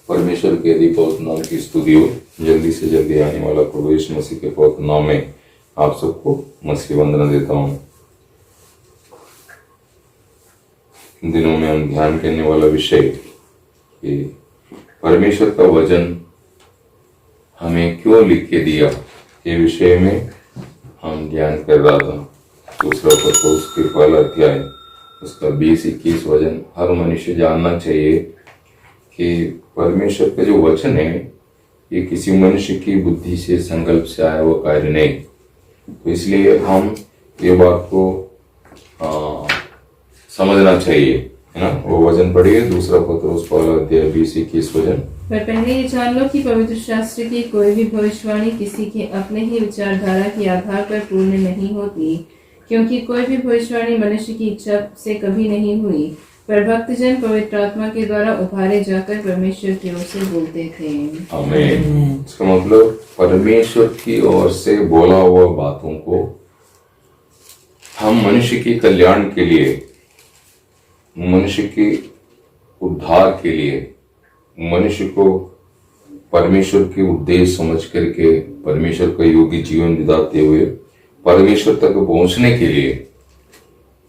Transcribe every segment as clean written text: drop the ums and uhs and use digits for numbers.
परमेश्वर के यदि पवित्र नाम की स्तुति हो। जल्दी से जल्दी आने वाला प्रभु यीशु मसीह के पवित्र नाम में आप सबको मसीह वंदना देता हूँ। इन दिनों में हम ध्यान करने वाला विषय कि परमेश्वर का वचन हमें क्यों लिख के दिया, ये विषय में हम ध्यान कर रहा था। दूसरा पत्रोस के पहला अध्याय उसका 20-21 वचन। हर मनुष्य जानना चाहिए कि परमेश्वर का जो वचन है ये किसी मनुष्य की बुद्धि से संकल्प से आया हुआ कार्य नहीं। तो इसलिए हम ये बात को समझना चाहिए, है ना। वो वचन पढ़िए, दूसरा पत्रोस पहला अध्याय 20-21 वचन। पर पहले ये जान लो कि पवित्र शास्त्र की कोई भी भविष्यवाणी किसी के अपने ही विचारधारा के आधार पर पूर्ण नहीं होती, क्योंकि कोई भी भविष्यवाणी मनुष्य की इच्छा से कभी नहीं हुई, पर भक्तजन पवित्र आत्मा के द्वारा उभारे जाकर परमेश्वर की ओर से बोलते थे। आमीन। इसका मतलब परमेश्वर की ओर से बोला हुआ बातों को हम मनुष्य के कल्याण के लिए, मनुष्य के उद्धार के लिए, मनुष्य को परमेश्वर के उद्देश्य समझ करके परमेश्वर का योग्य जीवन बिताते हुए परमेश्वर तक पहुंचने के लिए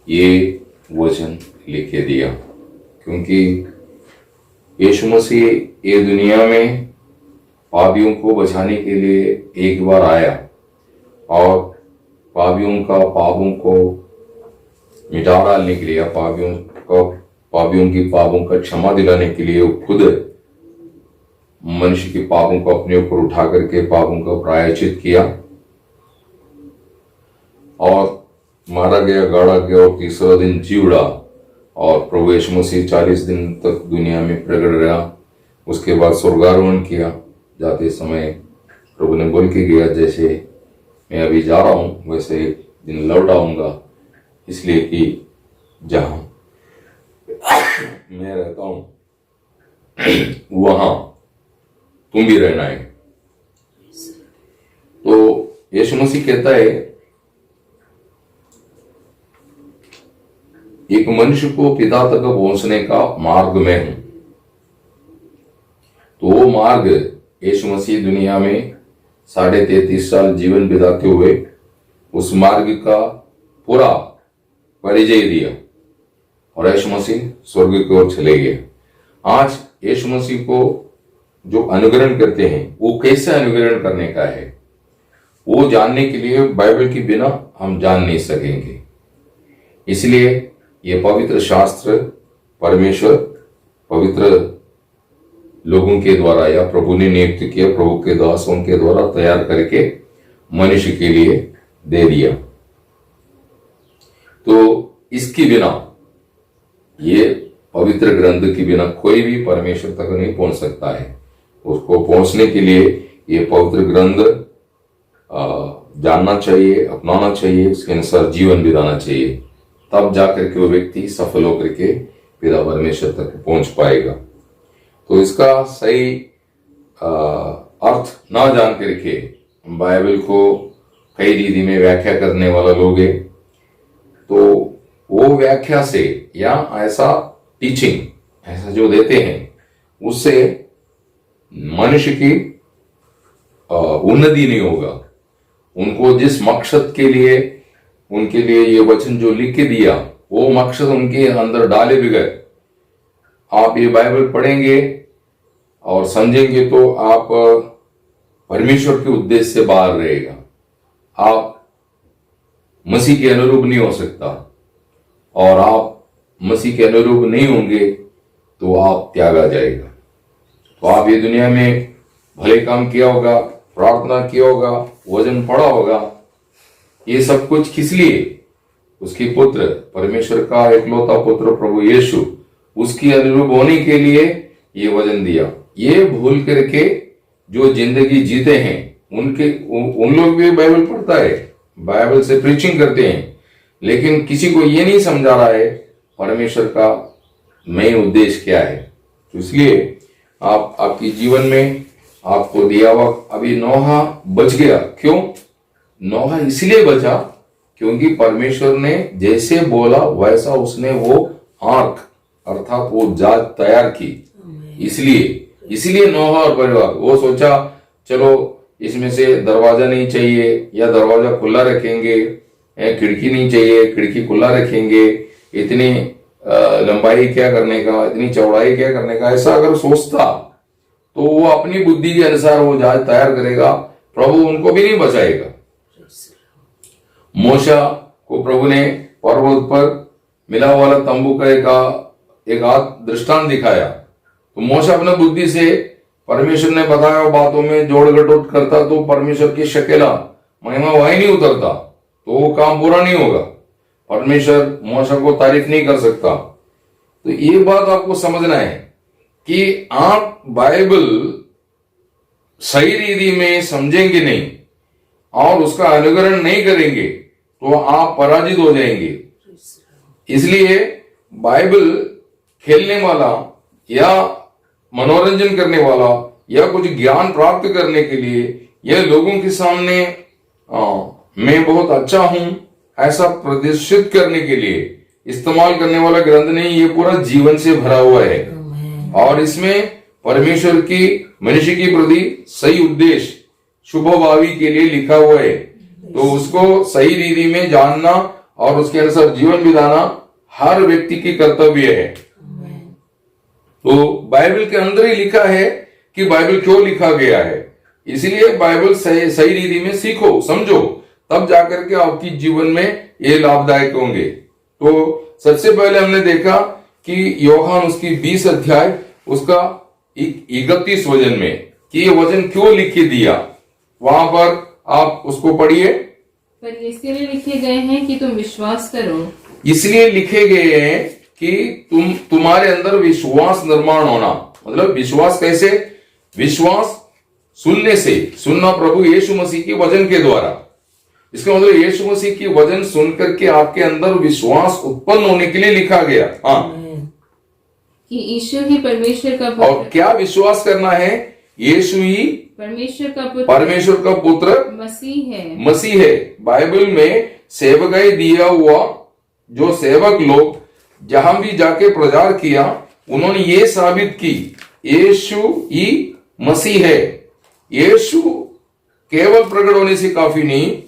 ये वचन लिखे दिया। क्योंकि यीशु मसीह ये दुनिया में पापियों को बचाने के लिए एक बार आया और पापों को मिटा डालने के लिए, पापियों की पापों का क्षमा दिलाने के लिए वो खुद मनुष्य के पापों को अपने ऊपर उठा करके पापों का प्रायश्चित किया और मारा गया, गाड़ा गया और तीसरा दिन जी उड़ा। और प्रभु यीशु मसीह 40 दिन तक दुनिया में प्रकट रहा। उसके बाद स्वर्गारोहण किया। जाते समय प्रभु ने बोल के गया, जैसे मैं अभी जा रहा हूं वैसे एक दिन लौट आऊंगा, इसलिए कि जहां मैं रहता हूं वहां तुम भी रहना है। तो यीशु मसीह कहता है एक मनुष्य को पिता तक पहुंचने का मार्ग में हूं। तो वो मार्ग यीशु मसीह दुनिया में 33.5 साल जीवन बिताते हुए उस मार्ग का पूरा परिचय दिया और यीशु मसीह स्वर्ग की ओर चले गए। आज यीशु मसीह को जो अनुकरण करते हैं वो कैसे अनुकरण करने का है, वो जानने के लिए बाइबल के बिना हम जान नहीं सकेंगे। इसलिए ये पवित्र शास्त्र परमेश्वर पवित्र लोगों के द्वारा या प्रभु ने नियुक्त किया, प्रभु के दासों के द्वारा तैयार करके मनुष्य के लिए दे दिया। तो इसके बिना, ये पवित्र ग्रंथ के बिना कोई भी परमेश्वर तक नहीं पहुंच सकता है। उसको पहुंचने के लिए ये पवित्र ग्रंथ जानना चाहिए, अपनाना चाहिए, उसके अनुसार जीवन बिताना चाहिए, तब जाकर के वो व्यक्ति सफल होकर के पिता परमेश्वर तक पहुंच पाएगा। तो इसका सही अर्थ ना जान करके बाइबल को कई रीति में व्याख्या करने वाला लोग है, तो वो व्याख्या से या ऐसा टीचिंग ऐसा जो देते हैं उससे मनुष्य की उन्नति नहीं होगा। उनको जिस मकसद के लिए उनके लिए ये वचन जो लिख के दिया वो मकसद उनके अंदर डाले बगैर आप ये बाइबल पढ़ेंगे और समझेंगे तो आप परमेश्वर के उद्देश्य से बाहर रहेगा। आप मसीह के अनुरूप नहीं हो सकता और आप मसीह के अनुरूप नहीं होंगे तो आप त्यागा जाएगा। तो आप ये दुनिया में भले काम किया होगा, प्रार्थना किया होगा, वचन पढ़ा होगा, ये सब कुछ किस लिए? उसके पुत्र परमेश्वर का एकलौता पुत्र प्रभु यीशु, उसकी अनुरूप होने के लिए ये वचन दिया। ये भूल करके जो जिंदगी जीते हैं उन लोग भी बाइबल पढ़ता है, बाइबल से प्रीचिंग करते हैं, लेकिन किसी को ये नहीं समझा रहा है परमेश्वर का मेन उद्देश्य क्या है। तो इसलिए आपकी जीवन में आपको दिया हुआ अभी नोहा बच गया। क्यों नोहा? इसलिए बचा क्योंकि परमेश्वर ने जैसे बोला वैसा उसने वो आर्क अर्थात वो जहाज तैयार की। इसलिए नोहा और परिवार वो सोचा चलो इसमें से दरवाजा नहीं चाहिए या दरवाजा खुला रखेंगे, खिड़की नहीं चाहिए खिड़की खुला रखेंगे, इतनी लंबाई क्या करने का, इतनी चौड़ाई क्या करने का, ऐसा अगर सोचता तो वो अपनी बुद्धि के अनुसार वो जहाज तैयार करेगा, प्रभु उनको भी नहीं बचाएगा। मूसा को प्रभु ने पर्वत पर मिला वाला तंबू का एक दृष्टांत दिखाया, तो मूसा अपने बुद्धि से परमेश्वर ने बताया बातों में जोड़ घटोट करता तो परमेश्वर की शकेला महिमा वही नहीं उतरता, तो वो काम पूरा नहीं होगा, परमेश्वर मूसा को तारीफ नहीं कर सकता। तो ये बात आपको समझना है कि आप बाइबल सही रीति में समझेंगे नहीं और उसका अनुकरण नहीं करेंगे तो आप पराजित हो जाएंगे। इसलिए बाइबल खेलने वाला या मनोरंजन करने वाला या कुछ ज्ञान प्राप्त करने के लिए या लोगों के सामने मैं बहुत अच्छा हूं ऐसा प्रदर्शित करने के लिए इस्तेमाल करने वाला ग्रंथ नहीं, ये पूरा जीवन से भरा हुआ है और इसमें परमेश्वर की मनुष्य की प्रति सही उद्देश्य शुभ भावी के लिए लिखा हुआ है। तो उसको सही रीति में जानना और उसके अनुसार जीवन बिताना हर व्यक्ति की कर्तव्य है। तो बाइबल के अंदर ही लिखा है कि बाइबल क्यों लिखा गया है, इसलिए बाइबल सही रीति में सीखो समझो, तब जाकर के आपकी जीवन में ये लाभदायक होंगे। तो सबसे पहले हमने देखा कि यूहन्ना उसकी 20 अध्याय उसका 31 वचन में कि ये वचन क्यों लिख दिया, वहां पर आप उसको पढ़िए। पर इसलिए लिखे गए हैं कि तुम विश्वास करो, इसलिए लिखे गए हैं कि तुम्हारे अंदर विश्वास निर्माण होना, मतलब विश्वास कैसे, विश्वास सुनने से, सुनना प्रभु यीशु मसीह के वचन के द्वारा, इसका मतलब यीशु मसीह की वचन सुन करके आपके अंदर विश्वास उत्पन्न होने के लिए लिखा गया। हाँ, कि यीशु ही परमेश्वर का पुत्र, और क्या विश्वास करना है, यीशु ही परमेश्वर का पुत्र मसीह है। बाइबल में सेवकाई दिया हुआ जो सेवक लोग जहां भी जाके प्रचार किया उन्होंने ये साबित की यीशु ही मसीह है। यीशु केवल प्रकट होने से काफी नहीं,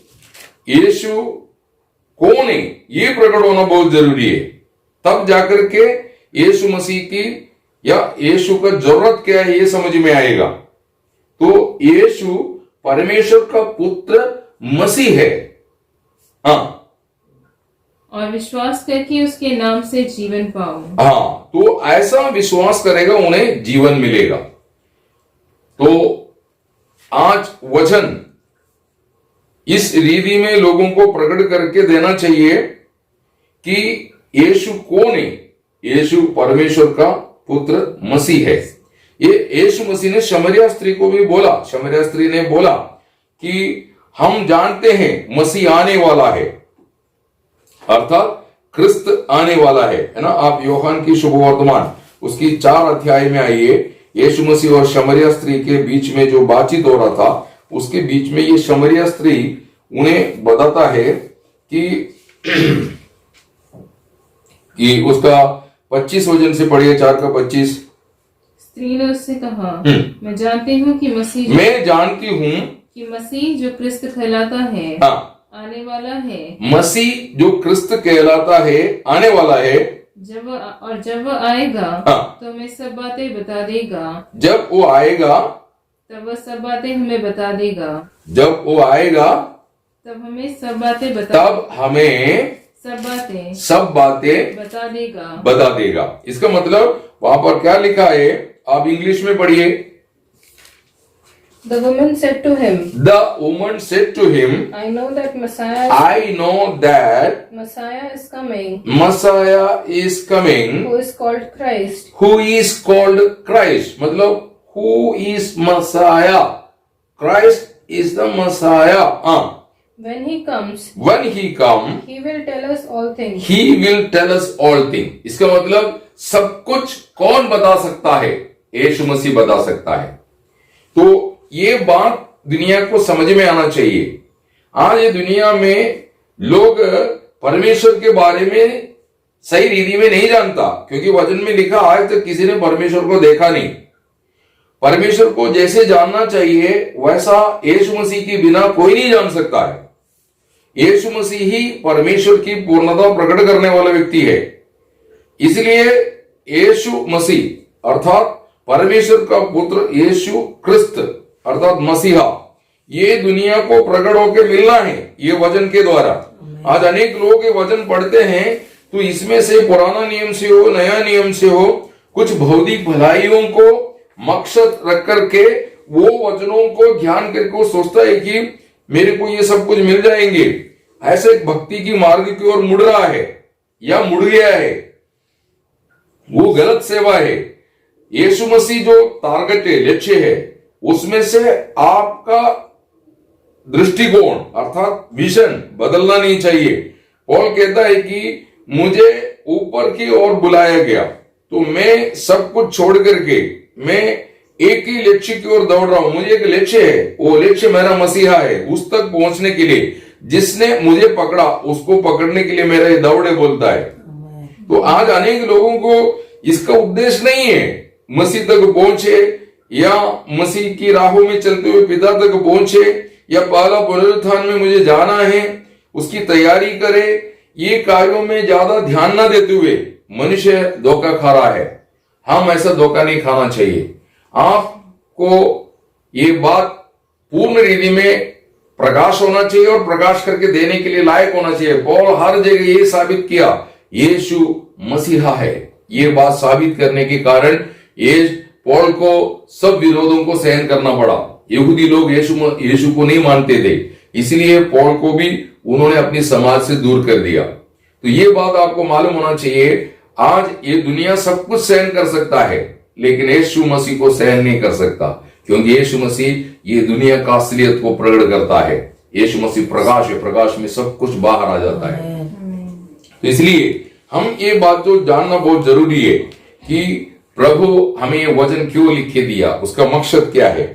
यीशु कौन है ये प्रकट होना बहुत जरूरी है, तब जाकर के यीशु मसीह की या यीशु का जरूरत क्या है ये समझ में आएगा। तो यीशु परमेश्वर का पुत्र मसीह है। हाँ, और विश्वास करके उसके नाम से जीवन पाओ। हाँ, तो ऐसा विश्वास करेगा उन्हें जीवन मिलेगा। तो आज वचन इस रीति में लोगों को प्रकट करके देना चाहिए कि यीशु कौन है, यीशु परमेश्वर का पुत्र मसीह है। ये यीशु मसीह ने शमरिया स्त्री को भी बोला, शमरिया स्त्री ने बोला कि हम जानते हैं मसीह आने वाला है, अर्थात क्रिस्त आने वाला है ना। आप यूहन्ना की शुभ वर्तमान उसकी 4 अध्याय में आइए, यीशु मसीह और शमरिया स्त्री के बीच में जो बातचीत हो रहा था उसके बीच में ये शमरिया स्त्री उन्हें बताता है कि उसका 25 वचन से पढ़िए, 4 का 25। स्त्री ने उससे कहा, मैं जानती हूँ कि मसीह जो क्रिस्त कहलाता है आने वाला है। मसीह जो क्रिस्त कहलाता है आने वाला है। जब वो आएगा तो हमें सब बातें बता देगा। जब वो आएगा तब वह सब बातें हमें बता देगा। जब वो आएगा तब हमें सब बातें सब बातें बता देगा। इसका मतलब वहां पर क्या लिखा है, आप इंग्लिश में पढ़िए। The woman said to him, I know that Messiah is coming, who is called Christ. मतलब who is Messiah? Christ is the Messiah. When he comes, he will tell us all things. इसका मतलब सब कुछ कौन बता सकता है, यीशु मसीह बता सकता है। तो ये बात दुनिया को समझ में आना चाहिए। आज ये दुनिया में लोग परमेश्वर के बारे में सही रीति में नहीं जानता, क्योंकि वचन में लिखा आज तक किसी ने परमेश्वर को देखा नहीं। परमेश्वर को जैसे जानना चाहिए वैसा यीशु मसीह के बिना कोई नहीं जान सकता है। यीशु मसीह ही परमेश्वर की पूर्णता प्रकट करने वाला व्यक्ति है। इसलिए यीशु मसीह अर्थात परमेश्वर का पुत्र यीशु क्रिस्त अर्थात मसीहा, ये दुनिया को प्रकट होकर मिलना है ये वचन के द्वारा। आज अनेक लोग ये वचन पढ़ते हैं तो इसमें से पुराना नियम से हो नया नियम से हो कुछ भौतिक भलाइयों को मकसद रख करके वो वचनों को ध्यान करके वो सोचता है कि मेरे को ये सब कुछ मिल जाएंगे, ऐसे एक भक्ति की मार्ग की ओर मुड़ रहा है या मुड़ गया है, वो गलत सेवा है। यीशु मसीह जो टारगेट है, लक्ष्य है, उसमें से आपका दृष्टिकोण अर्थात विजन बदलना नहीं चाहिए। पौल कहता है कि मुझे ऊपर की ओर बुलाया गया तो मैं सब कुछ छोड़ करके मैं एक ही लक्ष्य की ओर दौड़ रहा हूं। मुझे एक लक्ष्य है, वो लक्ष्य मेरा मसीहा है। उस तक पहुंचने के लिए जिसने मुझे पकड़ा उसको पकड़ने के लिए मेरा ये दौड़े बोलता है। तो आज अनेक लोगों को इसका उद्देश्य नहीं है मसीह तक पहुंचे या मसीह की राहों में चलते हुए पिता तक पहुंचे या पहला पुनरुत्थान में मुझे जाना है उसकी तैयारी करे। ये कार्यों में ज्यादा ध्यान ना देते हुए मनुष्य धोखा खा रहा है। हम ऐसा धोखा नहीं खाना चाहिए। आपको ये बात पूर्ण रीति में प्रकाश होना चाहिए और प्रकाश करके देने के लिए लायक होना चाहिए। पौल हर जगह ये साबित किया यीशु मसीहा है। ये बात साबित करने के कारण ये पौल को सब विरोधों को सहन करना पड़ा। यहूदी लोग यीशु को नहीं मानते थे, इसलिए पौल को भी उन्होंने अपनी समाज से दूर कर दिया। तो ये बात आपको मालूम होना चाहिए। आज ये दुनिया सब कुछ सहन कर सकता है लेकिन यीशु मसीह को सहन नहीं कर सकता, क्योंकि यीशु मसीह ये दुनिया का असलियत को प्रकट करता है। यीशु मसीह प्रकाश है, प्रकाश में सब कुछ बाहर आ जाता है। तो इसलिए हम ये बात तो जानना बहुत जरूरी है कि प्रभु हमें ये वचन क्यों लिख के दिया, उसका मकसद क्या है।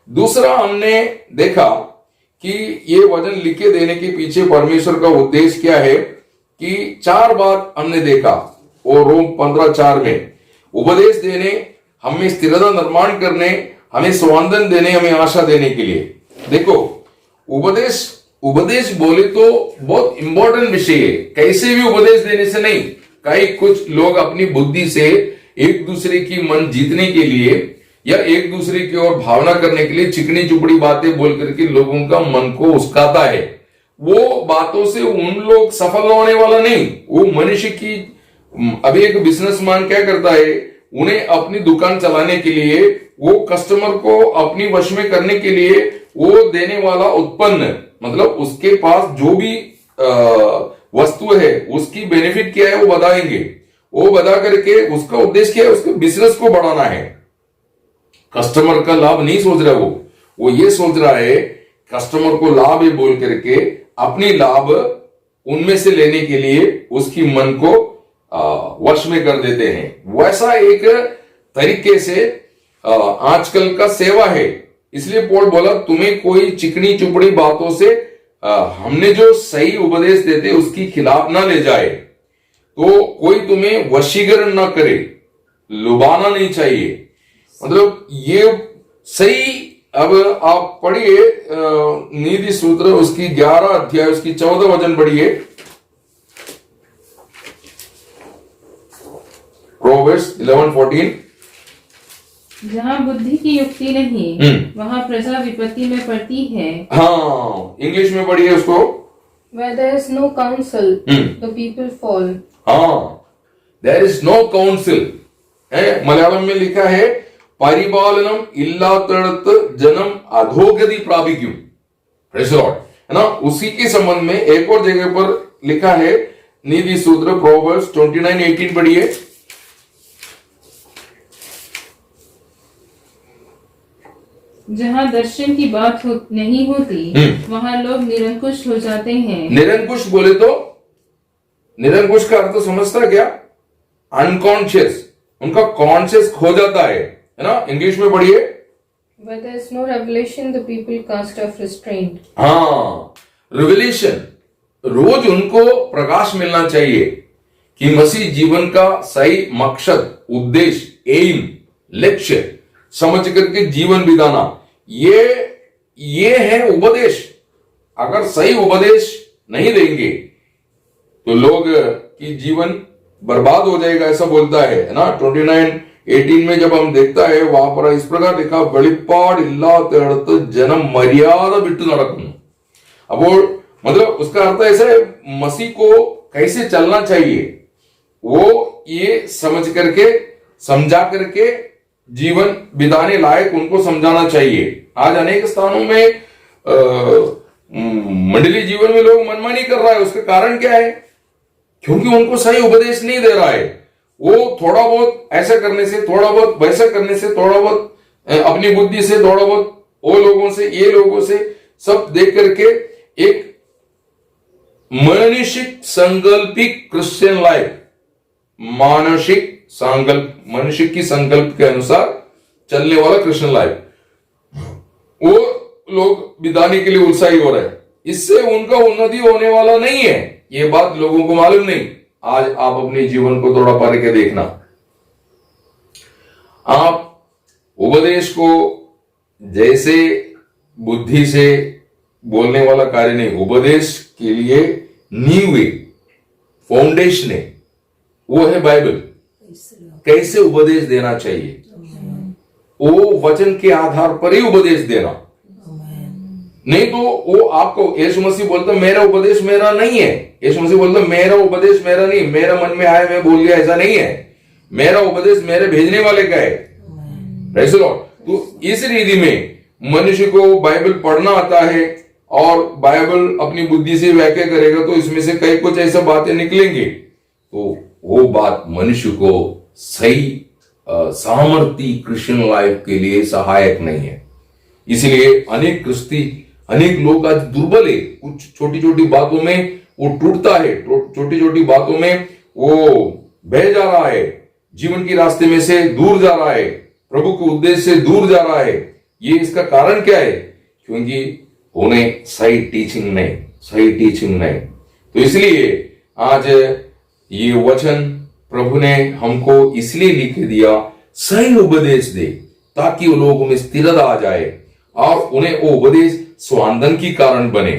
दूसरा हमने देखा कि ये वचन लिख के देने के पीछे परमेश्वर का उद्देश्य क्या है कि 4 बात हमने देखा। और रोम 15:4 में उपदेश देने, हमें स्थिरता निर्माण करने, हमें स्वांदन देने, हमें आशा देने के लिए। देखो उपदेश बोले तो बहुत इंपॉर्टेंट विषय है। कैसे भी उपदेश देने से नहीं, कई कुछ लोग अपनी बुद्धि से एक दूसरे की मन जीतने के लिए या एक दूसरे की ओर भावना करने के लिए चिकनी चुपड़ी बातें बोल करके लोगों का मन को उस्काता है। वो बातों से उन लोग सफल होने वाला नहीं। वो मनुष्य की, अभी एक बिजनेसमैन क्या करता है, उन्हें अपनी दुकान चलाने के लिए, वो कस्टमर को अपनी वश में करने के लिए वो देने वाला उत्पन्न, मतलब उसके पास जो भी वस्तु है उसकी बेनिफिट क्या है वो बताएंगे। वो बता करके उसका उद्देश्य क्या है, उसके बिजनेस को बढ़ाना है। कस्टमर का लाभ नहीं सोच रहा, वो ये सोच रहा है कस्टमर को लाभ है बोल करके अपनी लाभ उनमें से लेने के लिए उसकी मन को वश में कर देते हैं। वैसा एक तरीके से आजकल का सेवा है। इसलिए पौल बोला तुम्हें कोई चिकनी चुपड़ी बातों से हमने जो सही उपदेश देते उसकी खिलाफ ना ले जाए। तो कोई तुम्हें वशीकरण ना करे, लुभाना नहीं चाहिए। मतलब ये सही। अब आप पढ़िए नीति सूत्र उसकी 11 अध्याय उसकी 14 वचन पढ़िए। प्रोवर्ब्स 11:14। जहाँ बुद्धि की युक्ति नहीं वहाँ प्रजा विपत्ति में पड़ती है। हाँ, इंग्लिश में पढ़िए उसको। Where there is no counsel, the people fall. हाँ, there is no counsel है। मलयालम में लिखा है परिपालनम इल्लातड़त जनम अधोगति प्रापिक्यू। प्रेज़ लॉर्ड, है ना। उसी के संबंध में एक और जगह पर लिखा है नीति सूत्र प्रोवर्ब्स 29:18 पढ़िए। जहाँ दर्शन की बात नहीं होती वहाँ लोग निरंकुश हो जाते हैं। निरंकुश बोले तो, निरंकुश का अर्थ समझता क्या? अनकॉन्शियस। उनका कॉन्शियस खो जाता है ना। इंग्लिश में पढ़िए। Where there is no revelation, the people cast off restraint. हाँ, रिविलेशन, रोज उनको प्रकाश मिलना चाहिए। कि मसीह जीवन का सही मकसद, उद्देश्य, एम, लक्ष्य समझ करके जीवन बिताना, ये है उपदेश। अगर सही उपदेश नहीं देंगे तो लोग की जीवन बर्बाद हो जाएगा, ऐसा बोलता है ना। 29:18 में जब हम देखता है वहां पर इस प्रकार लिखा, വെളിപ്പാട് ഇല്ലാത്തയിടത്ത് जन्म मर्यादा बिट्टू നടക്കുന്നു। अब वो मतलब उसका अर्थ ऐसा है, मसीह को कैसे चलना चाहिए वो ये समझ करके, समझा करके जीवन बिताने लायक उनको समझाना चाहिए। आज अनेक स्थानों में मंडली जीवन में लोग मनमानी कर रहा है। उसका कारण क्या है? क्योंकि उनको सही उपदेश नहीं दे रहा है। वो थोड़ा बहुत ऐसा करने से, थोड़ा बहुत वैसा करने से, थोड़ा बहुत अपनी बुद्धि से, थोड़ा बहुत वो लोगों से, ये लोगों से सब देख करके एक मानसिक संकल्पिक क्रिश्चियन लाइफ, मानसिक संकल्प, मनुष्य की संकल्प के अनुसार चलने वाला क्रिश्चियन लाइफ वो लोग बिताने के लिए उत्साही हो रहे हैं। इससे उनका उन्नति होने वाला नहीं है, ये बात लोगों को मालूम नहीं। आज आप अपने जीवन को थोड़ा पढ़ के देखना। आप उपदेश को जैसे बुद्धि से बोलने वाला कार्य नहीं, उपदेश के लिए नींव है, फाउंडेशन है, वो है बाइबल। कैसे उपदेश देना चाहिए, वो वचन के आधार पर ही उपदेश देना। नहीं तो वो आपको, यीशु मसीह बोलता मेरा उपदेश मेरा नहीं है। यीशु मसीह बोलता मेरा उपदेश मेरा नहीं, मेरा मन में आया मैं बोल दिया, ऐसा नहीं है। मेरा उपदेश मेरे भेजने वाले का है। Praise the Lord. तो इस रीति में मनुष्य को बाइबल पढ़ना आता है और बाइबल अपनी बुद्धि से व्याख्या करेगा तो इसमें से कई कुछ ऐसा बातें निकलेंगे, तो वो बात मनुष्य को सही सामर्थ्य क्रिश्चियन लाइफ के लिए सहायक नहीं है। इसलिए अनेक लोग आज दुर्बल है। कुछ छोटी छोटी बातों में वो टूटता है, छोटी छोटी बातों में वो बह जा रहा है, जीवन की रास्ते में से दूर जा रहा है, प्रभु के उद्देश्य से दूर जा रहा है। ये इसका कारण क्या है? क्योंकि उन्हें सही टीचिंग नहीं। तो इसलिए आज ये वचन प्रभु ने हमको इसलिए लिख दिया, सही उपदेश दे ताकि वो लोगों में स्थिरता आ जाए और उन्हें वो उपदेश स्वांदन की कारण बने।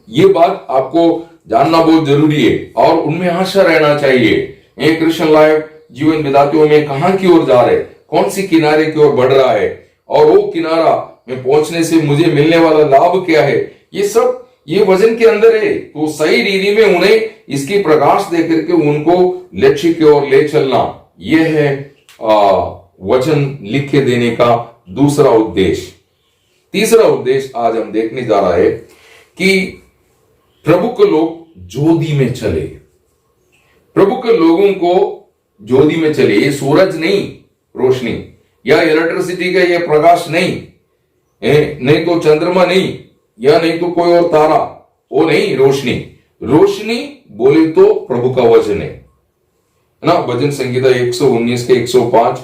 ये बात आपको जानना बहुत जरूरी है और उनमें आशा रहना चाहिए। ये क्रिश्चियन लाइफ जीवन बिताते हुए कहां की ओर जा रहे, कौन सी किनारे की ओर बढ़ रहा है और वो किनारा में पहुंचने से मुझे मिलने वाला लाभ क्या है, ये सब ये वचन के अंदर है। तो सही रीति में उन्हें इसकी प्रकाश देकर के उनको लक्ष्य की ओर ले चलना, यह है वचन लिख के देने का दूसरा उद्देश्य। तीसरा उद्देश्य आज हम देखने जा रहा है कि प्रभु के लोग ज्योति में चले। प्रभु के लोगों को ज्योति में चले। ये सूरज नहीं, रोशनी या इलेक्ट्रिसिटी का ये प्रकाश नहीं तो चंद्रमा नहीं, या नहीं तो कोई और तारा, वो नहीं। रोशनी बोले तो प्रभु का वचन है ना। भजन संगीता 119 के 105,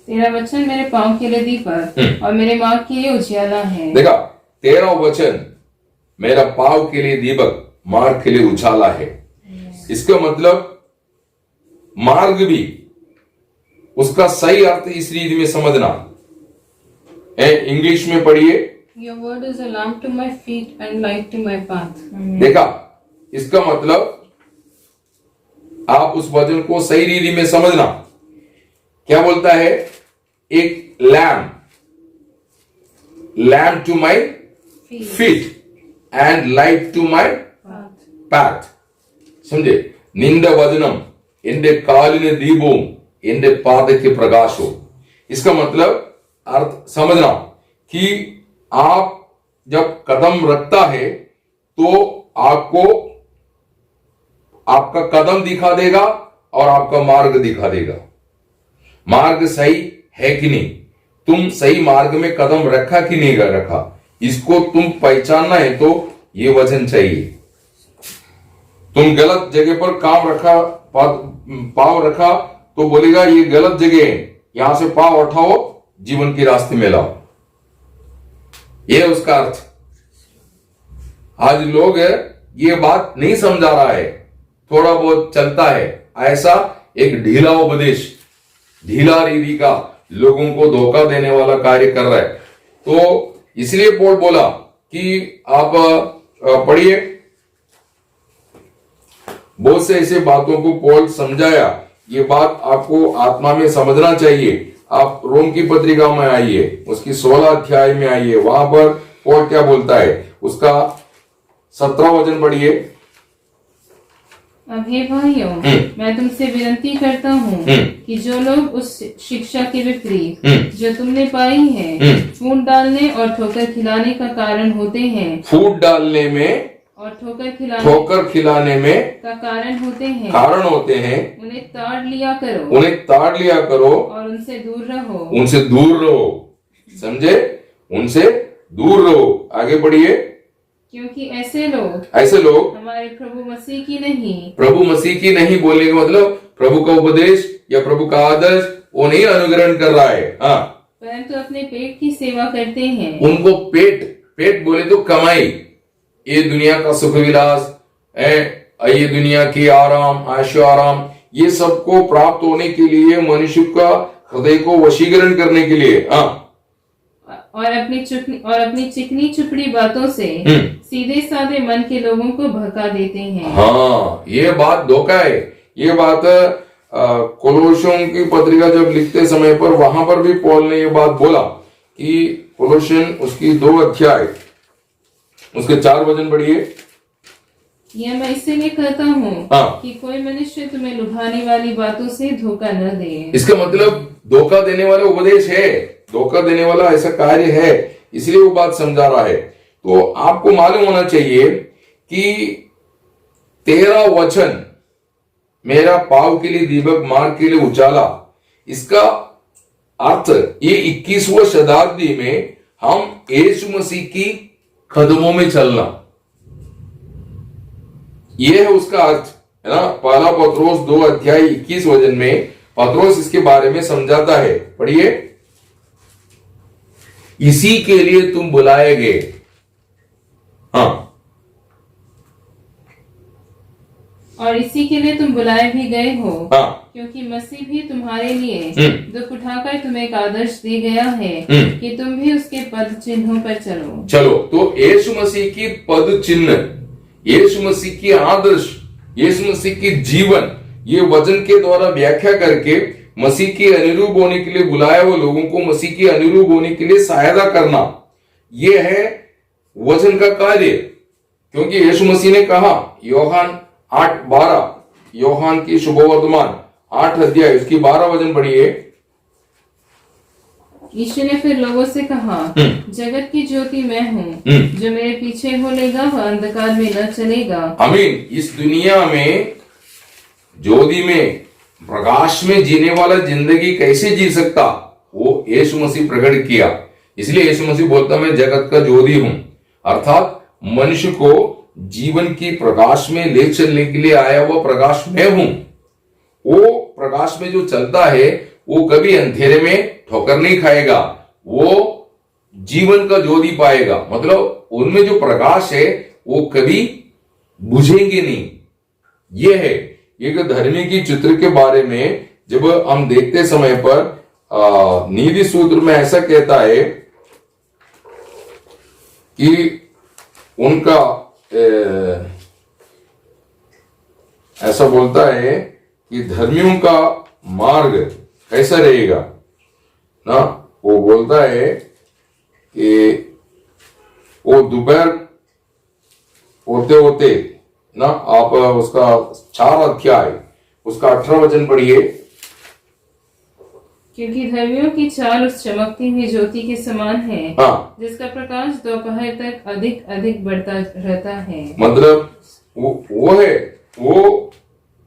तेरा वचन मेरे पांव के लिए दीपक और मेरे मार्ग के लिए उजियाला है। देखा, तेरा वचन मेरा पाव के लिए दीपक, मार्ग के लिए उजाला है। इसका मतलब मार्ग भी उसका सही अर्थ इस रीति में समझना। इंग्लिश में पढ़िए, Your word is a lamp to my feet and light to my path. देखा, इसका मतलब आप उस वचन को सही रीति में समझना। क्या बोलता है? एक lamp to my feet and light to my path. समझे? निंद वचनम എന്റെ കാലിന് ദീപവും എന്റെ പാതയ്ക്ക് പ്രകാശവും। इसका मतलब अर्थ समझना कि आप जब कदम रखता है तो आपको आपका कदम दिखा देगा और आपका मार्ग दिखा देगा। मार्ग सही है कि नहीं, तुम सही मार्ग में कदम रखा कि नहीं रखा, इसको तुम पहचानना है तो ये वचन चाहिए। तुम गलत जगह पर काम रखा पाव रखा तो बोलेगा ये गलत जगह है, यहां से पाव उठाओ, जीवन के रास्ते में लाओ। यह है उसका अर्थ। आज लोग ये बात नहीं समझा रहा है, थोड़ा बहुत चलता है, ऐसा एक ढीला उपदेश, ढीला रीति का लोगों को धोखा देने वाला कार्य कर रहा है। तो इसलिए पौल बोला कि आप पढ़िए, बहुत से ऐसे बातों को पौल समझाया। ये बात आपको आत्मा में समझना चाहिए। आप रोम की पत्रिका में आइए, उसकी 16 अध्याय में आइए, वहां पर पौल क्या बोलता है, उसका 17 वचन पढ़िए। अब हे भाइयों, मैं तुमसे विनती करता हूँ कि जो लोग उस शिक्षा के विपरीत जो तुमने पाई है फूट डालने और ठोकर खिलाने का कारण होते हैं, फूट डालने में और ठोकर खिलाने में का कारण होते हैं, उन्हें ताड़ लिया करो और उनसे दूर रहो। समझे? उनसे दूर रहो। आगे बढ़िए। क्योंकि ऐसे लोग हमारे प्रभु मसीह की नहीं बोलने का मतलब प्रभु का उपदेश या प्रभु का आदर्श वो नहीं अनुकरण कर रहा है, हाँ, परंतु अपने पेट की सेवा करते हैं। उनको पेट बोले तो कमाई, ये दुनिया का सुख विलास है, ये दुनिया की आराम, ऐशो आराम, ये सबको प्राप्त होने के लिए, मनुष्य का हृदय को वशीकरण करने के लिए, हाँ, और अपनी चिकनी चुपड़ी बातों से सीधे साधे मन के लोगों को भड़का देते हैं। हाँ, ये बात धोखा है। ये बात कोलोसियों की पत्रिका जब लिखते समय पर वहां पर भी पौल ने ये बात बोला कि कोलोसियन उसकी 2 अध्याय उसके 4 वचन पढ़िए। यह मैं इसीलिए कहता हूँ कि कोई मनुष्य तुम्हें लुभाने वाली बातों से धोखा न दे। इसका मतलब धोखा देने वाला उपदेश है, धोखा देने वाला ऐसा कार्य है, इसलिए वो बात समझा रहा है। तो आपको मालूम होना चाहिए कि तेरा वचन मेरा पाव के लिए दीपक, मार्ग के लिए उजाला, इसका अर्थ ये 21वीं शताब्दी में हम यीशु मसीह की कदमों में चलना, यह है उसका अर्थ, है ना। पहला पत्रोस 2 अध्याय 21 वचन में पत्रोस इसके बारे में समझाता है। पढ़िए। इसी के लिए तुम बुलाए गए, हाँ, और इसी के लिए तुम बुलाए भी गए हो, हाँ, क्योंकि मसीह भी तुम्हारे लिए दुख उठाकर तुम्हें एक आदर्श दे गया है कि तुम भी उसके पद चिन्हों पर चलो। तो यीशु मसीह की पद चिन्ह, यीशु मसीह की आदर्श, यीशु मसीह की जीवन, ये वचन के द्वारा व्याख्या करके मसीह के अनुरूप होने के लिए बुलाया हुआ लोगों को मसीह के अनुरूप होने के लिए सहायता करना, यह है वचन का कार्य। क्योंकि यीशु मसीह ने कहा, यूहन्ना 8:12, यूहन्ना की शुभवर्तमान 8 अध्याय उसकी 12 वचन पढ़िए। यीशु ने फिर लोगों से कहा, जगत की ज्योति मैं हूँ, जो मेरे पीछे हो लेगा वह अंधकार में न चलेगा। आमीन। इस दुनिया में ज्योति में, प्रकाश में जीने वाला जिंदगी कैसे जी सकता, वो यीशु मसीह प्रकट किया। इसलिए यीशु मसीह बोलता मैं जगत का ज्योति हूं, अर्थात मनुष्य को जीवन की प्रकाश में ले चलने के लिए आया हुआ प्रकाश मैं हूं। वो प्रकाश में जो चलता है वो कभी अंधेरे में ठोकर नहीं खाएगा, वो जीवन का ज्योति पाएगा। मतलब उनमें जो प्रकाश है वो कभी बुझेंगे नहीं। ये है एक धर्मी की चित्र के बारे में जब हम देखते समय पर नीति सूत्र में ऐसा कहता है कि उनका ऐसा बोलता है कि धर्मियों का मार्ग कैसा रहेगा ना। वो बोलता है कि वो दोपहर होते होते ना, आप उसका 4 अध्याय उसका 18 वचन पढ़िए। क्योंकि धर्मियों की चाल उस चमकती हुई ज्योति के समान है, हाँ, जिसका प्रकाश दोपहर तक अधिक अधिक बढ़ता रहता है। मतलब वो है, वो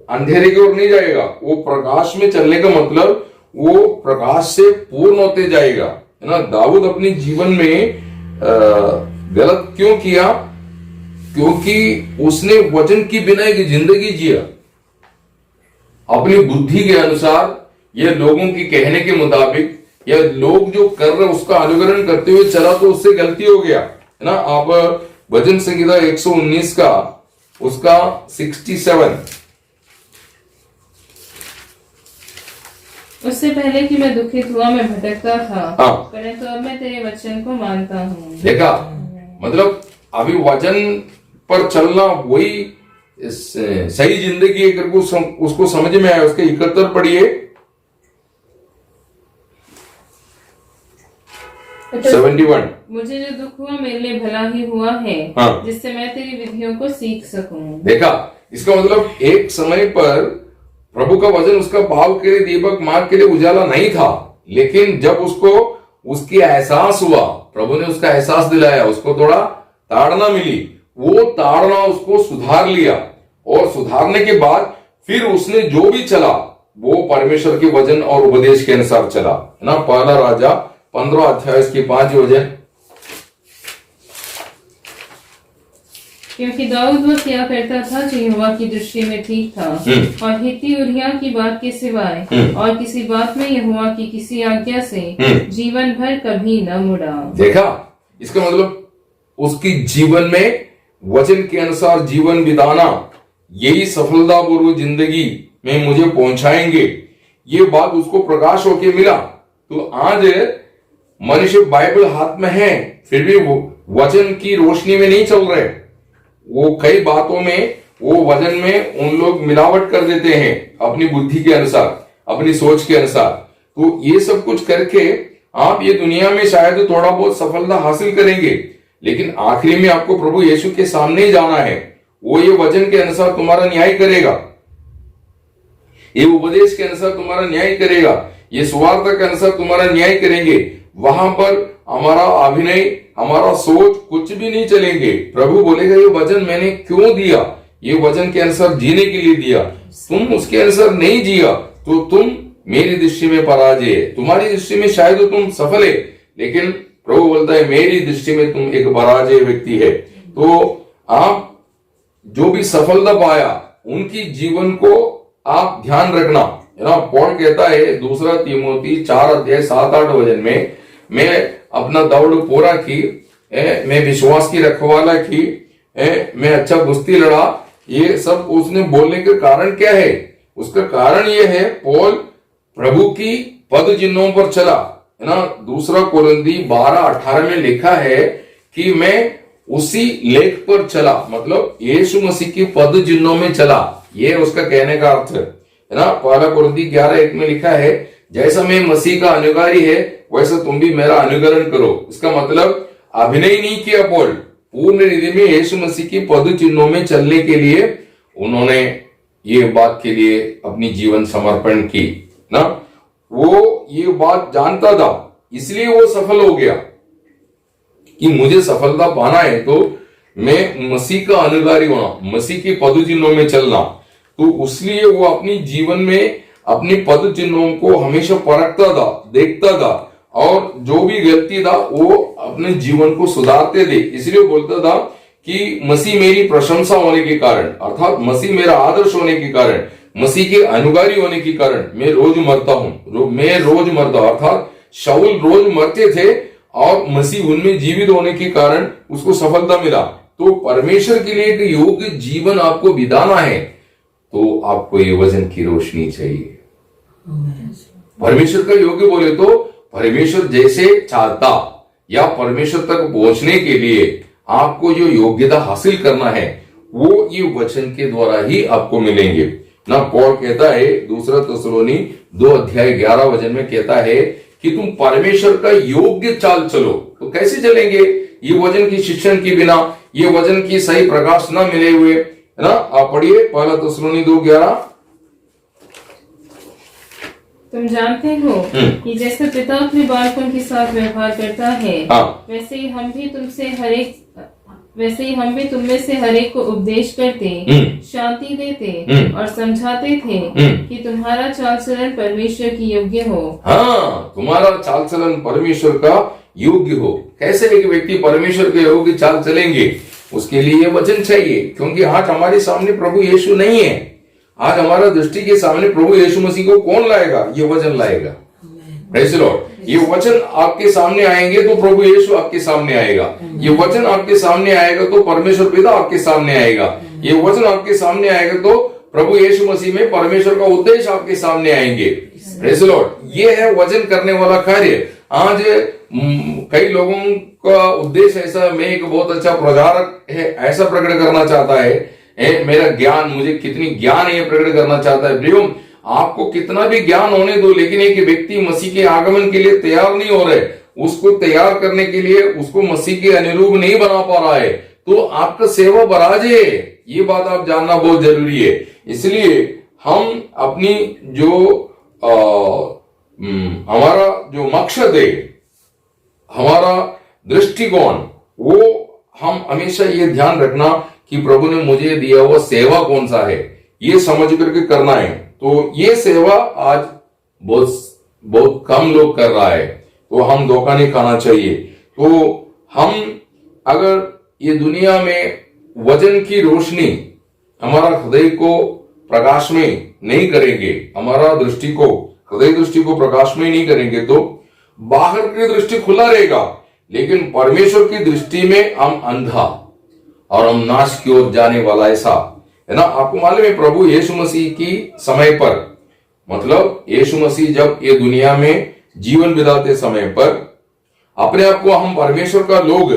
अंधेरे की ओर नहीं जाएगा, वो प्रकाश में चलने का मतलब वो प्रकाश से पूर्ण होते जाएगा, है ना। दाऊद अपने जीवन में गलत क्यों किया? क्योंकि उसने वचन की बिना एक जिंदगी जिया। अपनी बुद्धि के अनुसार या लोगों के कहने के मुताबिक या लोग जो कर रहे उसका अनुकरण करते हुए चला तो उससे गलती हो गया, है ना। आप भजन संहिता 119 का उसका 67। उससे पहले कि मैं दुखित हुआ मैं भटकता था, हाँ। परंतु अब मैं तेरे वचन को मानता हूँ। देखा, मतलब अभी वचन पर चलना वही सही जिंदगी है। करके उसको समझ में आया। उसके 71 पढ़िए, 71। मुझे जो दुख हुआ मेरे लिए भला ही हुआ है, हाँ। जिससे मैं तेरी विधियों को सीख सकूं। देखा, इसका मतलब एक समय पर प्रभु का वचन उसका पाव के लिए दीपक, मार्ग के लिए उजाला नहीं था, लेकिन जब उसको उसकी एहसास हुआ, प्रभु ने उसका एहसास दिलाया, उसको थोड़ा ताड़ना मिली, वो ताड़ना उसको सुधार लिया, और सुधारने के बाद फिर उसने जो भी चला वो परमेश्वर के वचन और उपदेश के अनुसार चला, है ना। पहला राजा 15 अध्याय की 5 वचन। क्योंकि दाऊद वो क्या करता था जो यहोवा की दृष्टि में ठीक था, और हित्ती उरिय्याह की बात के सिवाय और किसी बात में यहोवा की किसी आज्ञा से जीवन भर कभी न मुड़ा। देखा, इसका मतलब उसकी जीवन में वचन के अनुसार जीवन बिताना यही सफलतापूर्वक जिंदगी में मुझे पहुंचाएंगे, ये बात उसको प्रकाश होके मिला। तो आज मनुष्य बाइबल हाथ में है, फिर भी वो वचन की रोशनी में नहीं चल रहे। वो कई बातों में, वो वचन में उन लोग मिलावट कर देते हैं अपनी बुद्धि के अनुसार, अपनी सोच के अनुसार। तो ये सब कुछ करके आप ये दुनिया में शायद थोड़ा बहुत सफलता हासिल करेंगे, लेकिन आखिरी में आपको प्रभु यीशु के सामने ही जाना है। वो ये वचन के अनुसार तुम्हारा न्याय करेगा, ये उपदेश के अनुसार तुम्हारा न्याय करेगा, ये सुवार्ता के अनुसार तुम्हारा न्याय करेंगे। वहां पर हमारा अभिनय, हमारा सोच कुछ भी नहीं चलेंगे। प्रभु बोलेगा ये वचन मैंने क्यों दिया, ये वचन के अनुसार जीने के लिए दिया, तुम उसके अनुसार नहीं जिया तो तुम मेरी दृष्टि में पराजय है। तुम्हारी दृष्टि में शायद तुम सफल है, लेकिन प्रभु बोलता है मेरी दृष्टि में तुम एक पराजय व्यक्ति है। तो आप जो भी सफलता पाया उनकी जीवन को आप ध्यान रखना, है ना। पौल कहता है 2 तीमुथी 4 अध्याय 7-8 वचन में, मैं अपना दौड़ पूरा की, मैं विश्वास की रखवाला की, मैं अच्छा कुश्ती लड़ा। ये सब उसने बोलने का कारण क्या है? उसका कारण ये है पौल प्रभु की पद चिन्हों पर चला, है ना। 2 कोरिन्थी 12-18 में लिखा है कि मैं उसी लेख पर चला, मतलब यीशु मसीह की पद चिन्हों में चला। ये उसका कहने का अर्थ है ना। 1 कोरिन्थी 11:1 में लिखा है जैसा मैं मसीह का अनुगारी है वैसा तुम भी मेरा अनुकरण करो। इसका मतलब अभिनय नहीं किया पौल, पूर्ण रीति में यीशु मसीह की पद चिन्हों में चलने के लिए उन्होंने ये बात के लिए अपनी जीवन समर्पण की ना। वो ये बात जानता था, इसलिए वो सफल हो गया कि मुझे सफलता पाना है तो मैं मसीह का अनुगारी होना, मसीह की पद चिन्हों में चलना। तो इसलिए वो अपनी जीवन में अपनी पद चिन्हों को हमेशा परखता था, देखता था, और जो भी गलती था वो अपने जीवन को सुधारते थे। इसलिए बोलता था कि मसीह मेरी प्रशंसा होने के कारण, अर्थात मसीह मेरा आदर्श होने के कारण, मसीह के अनुगारी होने के कारण मैं रोज मरता हूं। मैं रोज मरता, अर्थात शाऊल रोज मरते थे और मसीह उनमें जीवित होने के कारण उसको सफलता मिला। तो परमेश्वर के लिए एक योग्य जीवन आपको बिताना है तो आपको ये वचन की रोशनी चाहिए। परमेश्वर का योग्य बोले तो परमेश्वर जैसे चाहता या परमेश्वर तक पहुंचने के लिए आपको जो योग्यता हासिल करना है वो ये वचन के द्वारा ही आपको मिलेंगे ना। पौल कहता है 2 थिस्सलुनी 2 अध्याय 11 वचन में कहता है कि तुम परमेश्वर का योग्य चाल चलो। तो कैसे चलेंगे? ये वचन की शिक्षण के बिना, ये वचन की सही प्रकाश न मिले हुए, है ना। आप पढ़िए 1 थिस्सलुनी 2:11। तुम जानते हो कि जैसे पिता अपने बालकों के साथ व्यवहार करता है, वैसे ही हम भी तुम में से हर एक को उपदेश करते, शांति देते और समझाते थे कि तुम्हारा चाल चलन परमेश्वर की योग्य हो। हाँ, तुम्हारा चाल चलन परमेश्वर का योग्य हो। कैसे एक व्यक्ति परमेश्वर के योग्य चाल चलेंगे? उसके लिए वचन चाहिए, क्योंकि आज हमारे सामने प्रभु यीशु नहीं है। आज हमारा दृष्टि के सामने प्रभु यीशु मसीह को कौन लाएगा? ये वचन लाएगा। Praise the Lord. ये वचन आपके सामने आएंगे तो प्रभु यीशु आपके सामने आएगा। ये वचन आपके सामने आएगा तो परमेश्वर पिता आपके सामने आएगा। ये वचन आपके सामने आएगा तो प्रभु यीशु मसीह में परमेश्वर का उद्देश्य आपके सामने आएंगे। Praise the Lord. ये है वचन करने वाला कार्य। आज कई लोगों का उद्देश्य ऐसा, मैं एक बहुत अच्छा प्रचारक है ऐसा प्रकट करना चाहता है, मेरा ज्ञान, मुझे कितनी ज्ञान है ये प्रकट करना चाहता है। प्रियो, आपको कितना भी ज्ञान होने दो, लेकिन एक व्यक्ति मसीह के आगमन के लिए तैयार नहीं हो रहे, उसको तैयार करने के लिए उसको मसीह के अनुरूप नहीं बना पा रहा है, तो आपका सेवा बराज है। ये बात आप जानना बहुत जरूरी है। इसलिए हम अपनी जो हमारा जो मकसद है, हमारा दृष्टिकोण, वो हम हमेशा ये ध्यान रखना कि प्रभु ने मुझे दिया हुआ सेवा कौन सा है, ये समझ करके करना है। तो ये सेवा आज बहुत कम लोग कर रहा है, तो हम धोखा नहीं खाना चाहिए। तो हम अगर ये दुनिया में वचन की रोशनी हमारा हृदय को प्रकाश में नहीं करेंगे, हमारा दृष्टि को, हृदय दृष्टि को प्रकाश में नहीं करेंगे, तो बाहर की दृष्टि खुला रहेगा, लेकिन परमेश्वर की दृष्टि में हम अंधा और हम नाश की ओर जाने वाला ऐसा है ना। आपको मालूम है प्रभु यीशु मसीह की समय पर, मतलब यीशु मसीह जब ये दुनिया में जीवन बिताते समय पर अपने आप को हम परमेश्वर का लोग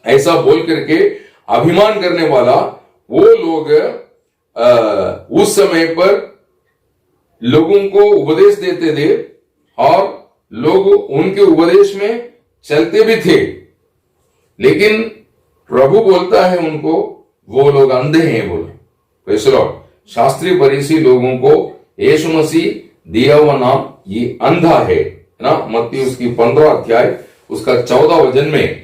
ऐसा बोल करके अभिमान करने वाला वो लोग उस समय पर लोगों को उपदेश देते थे और लोग उनके उपदेश में चलते भी थे, लेकिन प्रभु बोलता है उनको, वो लोग अंधे हैं बोले। Praise the Lord. शास्त्री फरीसी लोगों को यीशु मसीह दिया हुआ नाम ये अंधा है ना। मत्ती उसकी 15 अध्याय उसका 14 वचन में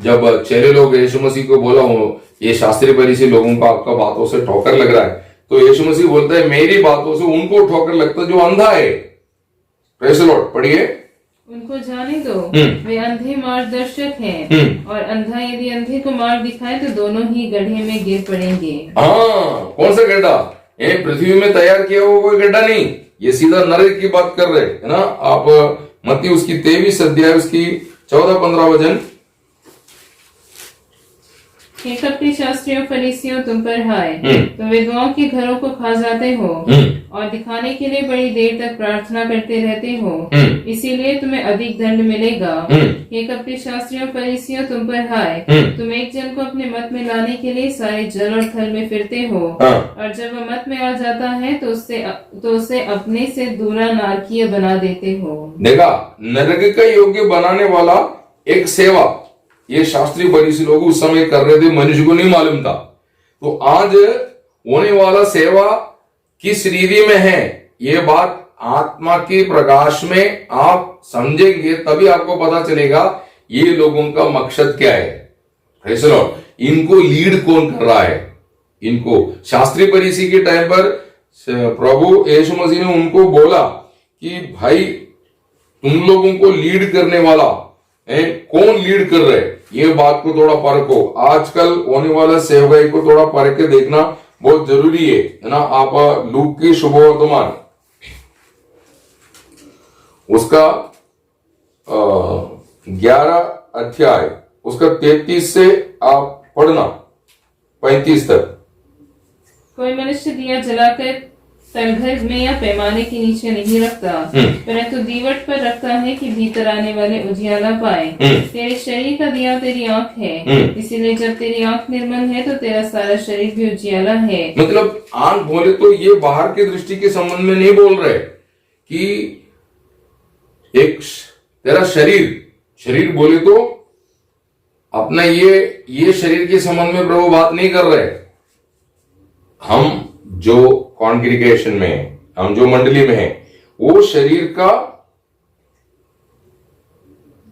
जब चेले लोग यीशु मसीह को बोला हो, ये शास्त्री फरीसी लोगों का आपका बातों से ठोकर लग रहा है, तो यीशु मसीह बोलता है मेरी बातों से उनको ठोकर लगता जो अंधा है। Praise the Lord. पढ़िए। उनको जाने दो, वे अंधे मार्गदर्शक हैं, और अंधा यदि अंधे को मार्ग दिखाए तो दोनों ही गड्ढे में गिर पड़ेंगे। हाँ, कौन सा गड्ढा? ये पृथ्वी में तैयार किया हुआ कोई गड्ढा नहीं, ये सीधा नरक की बात कर रहे है ना। आप मत्ती उसकी 23 अध्याय उसकी 14-15 वचन। हे कपटी शास्त्रियों फरीसियों, तुम पर हाय, तुम विधवाओं के घरों को खा जाते हो और दिखाने के लिए बड़ी देर तक प्रार्थना करते रहते हो, इसीलिए तुम्हें अधिक दंड मिलेगा। हे कपटी शास्त्रियों फरीसियों, तुम पर हाय, तुम एक जन को अपने मत में लाने के लिए सारे जल और थल में फिरते हो, और जब वह मत में आ जाता है तो उसे अपने से दूरा नारकीय बना देते हो। देखा, नरक का योग्य बनाने वाला एक सेवा ये शास्त्री फरीसी लोग उस समय कर रहे थे, मनुष्य को नहीं मालूम था। तो आज होने वाला सेवा किस रीति में है, ये बात आत्मा के प्रकाश में आप समझेंगे तभी आपको पता चलेगा ये लोगों का मकसद क्या है। Praise the Lord. इनको लीड कौन कर रहा है? इनको शास्त्री फरीसी के टाइम पर प्रभु यीशु मसीह ने उनको बोला कि भाई तुम लोगों को लीड करने वाला कौन लीड कर रहे, ये बात को थोड़ा परखो। आजकल होने वाला सेवकाई को थोड़ा परख के देखना बहुत जरूरी है ना। आप लूक की शुभवर्तमान उसका 11 अध्याय उसका 33 से आप पढ़ना 35 तक। कोई मनुष्य दिया जलाकर तलघर में या पैमाने के नीचे नहीं रखता, परंतु दीवट पर रखता है कि भीतर आने वाले उजियाला पाए। तेरे शरीर का दिया तेरी आंख है, इसीलिए जब तेरी आंख निर्मल है तो तेरा सारा शरीर भी उजियाला है। मतलब आंख बोले तो ये बाहर की दृष्टि के संबंध में नहीं बोल रहे कि एक तेरा शरीर बोले तो अपना ये शरीर के संबंध में प्रभु बात नहीं कर रहे। हम जो कॉन्ग्रीगेशन में है, हम जो मंडली में है, वो शरीर का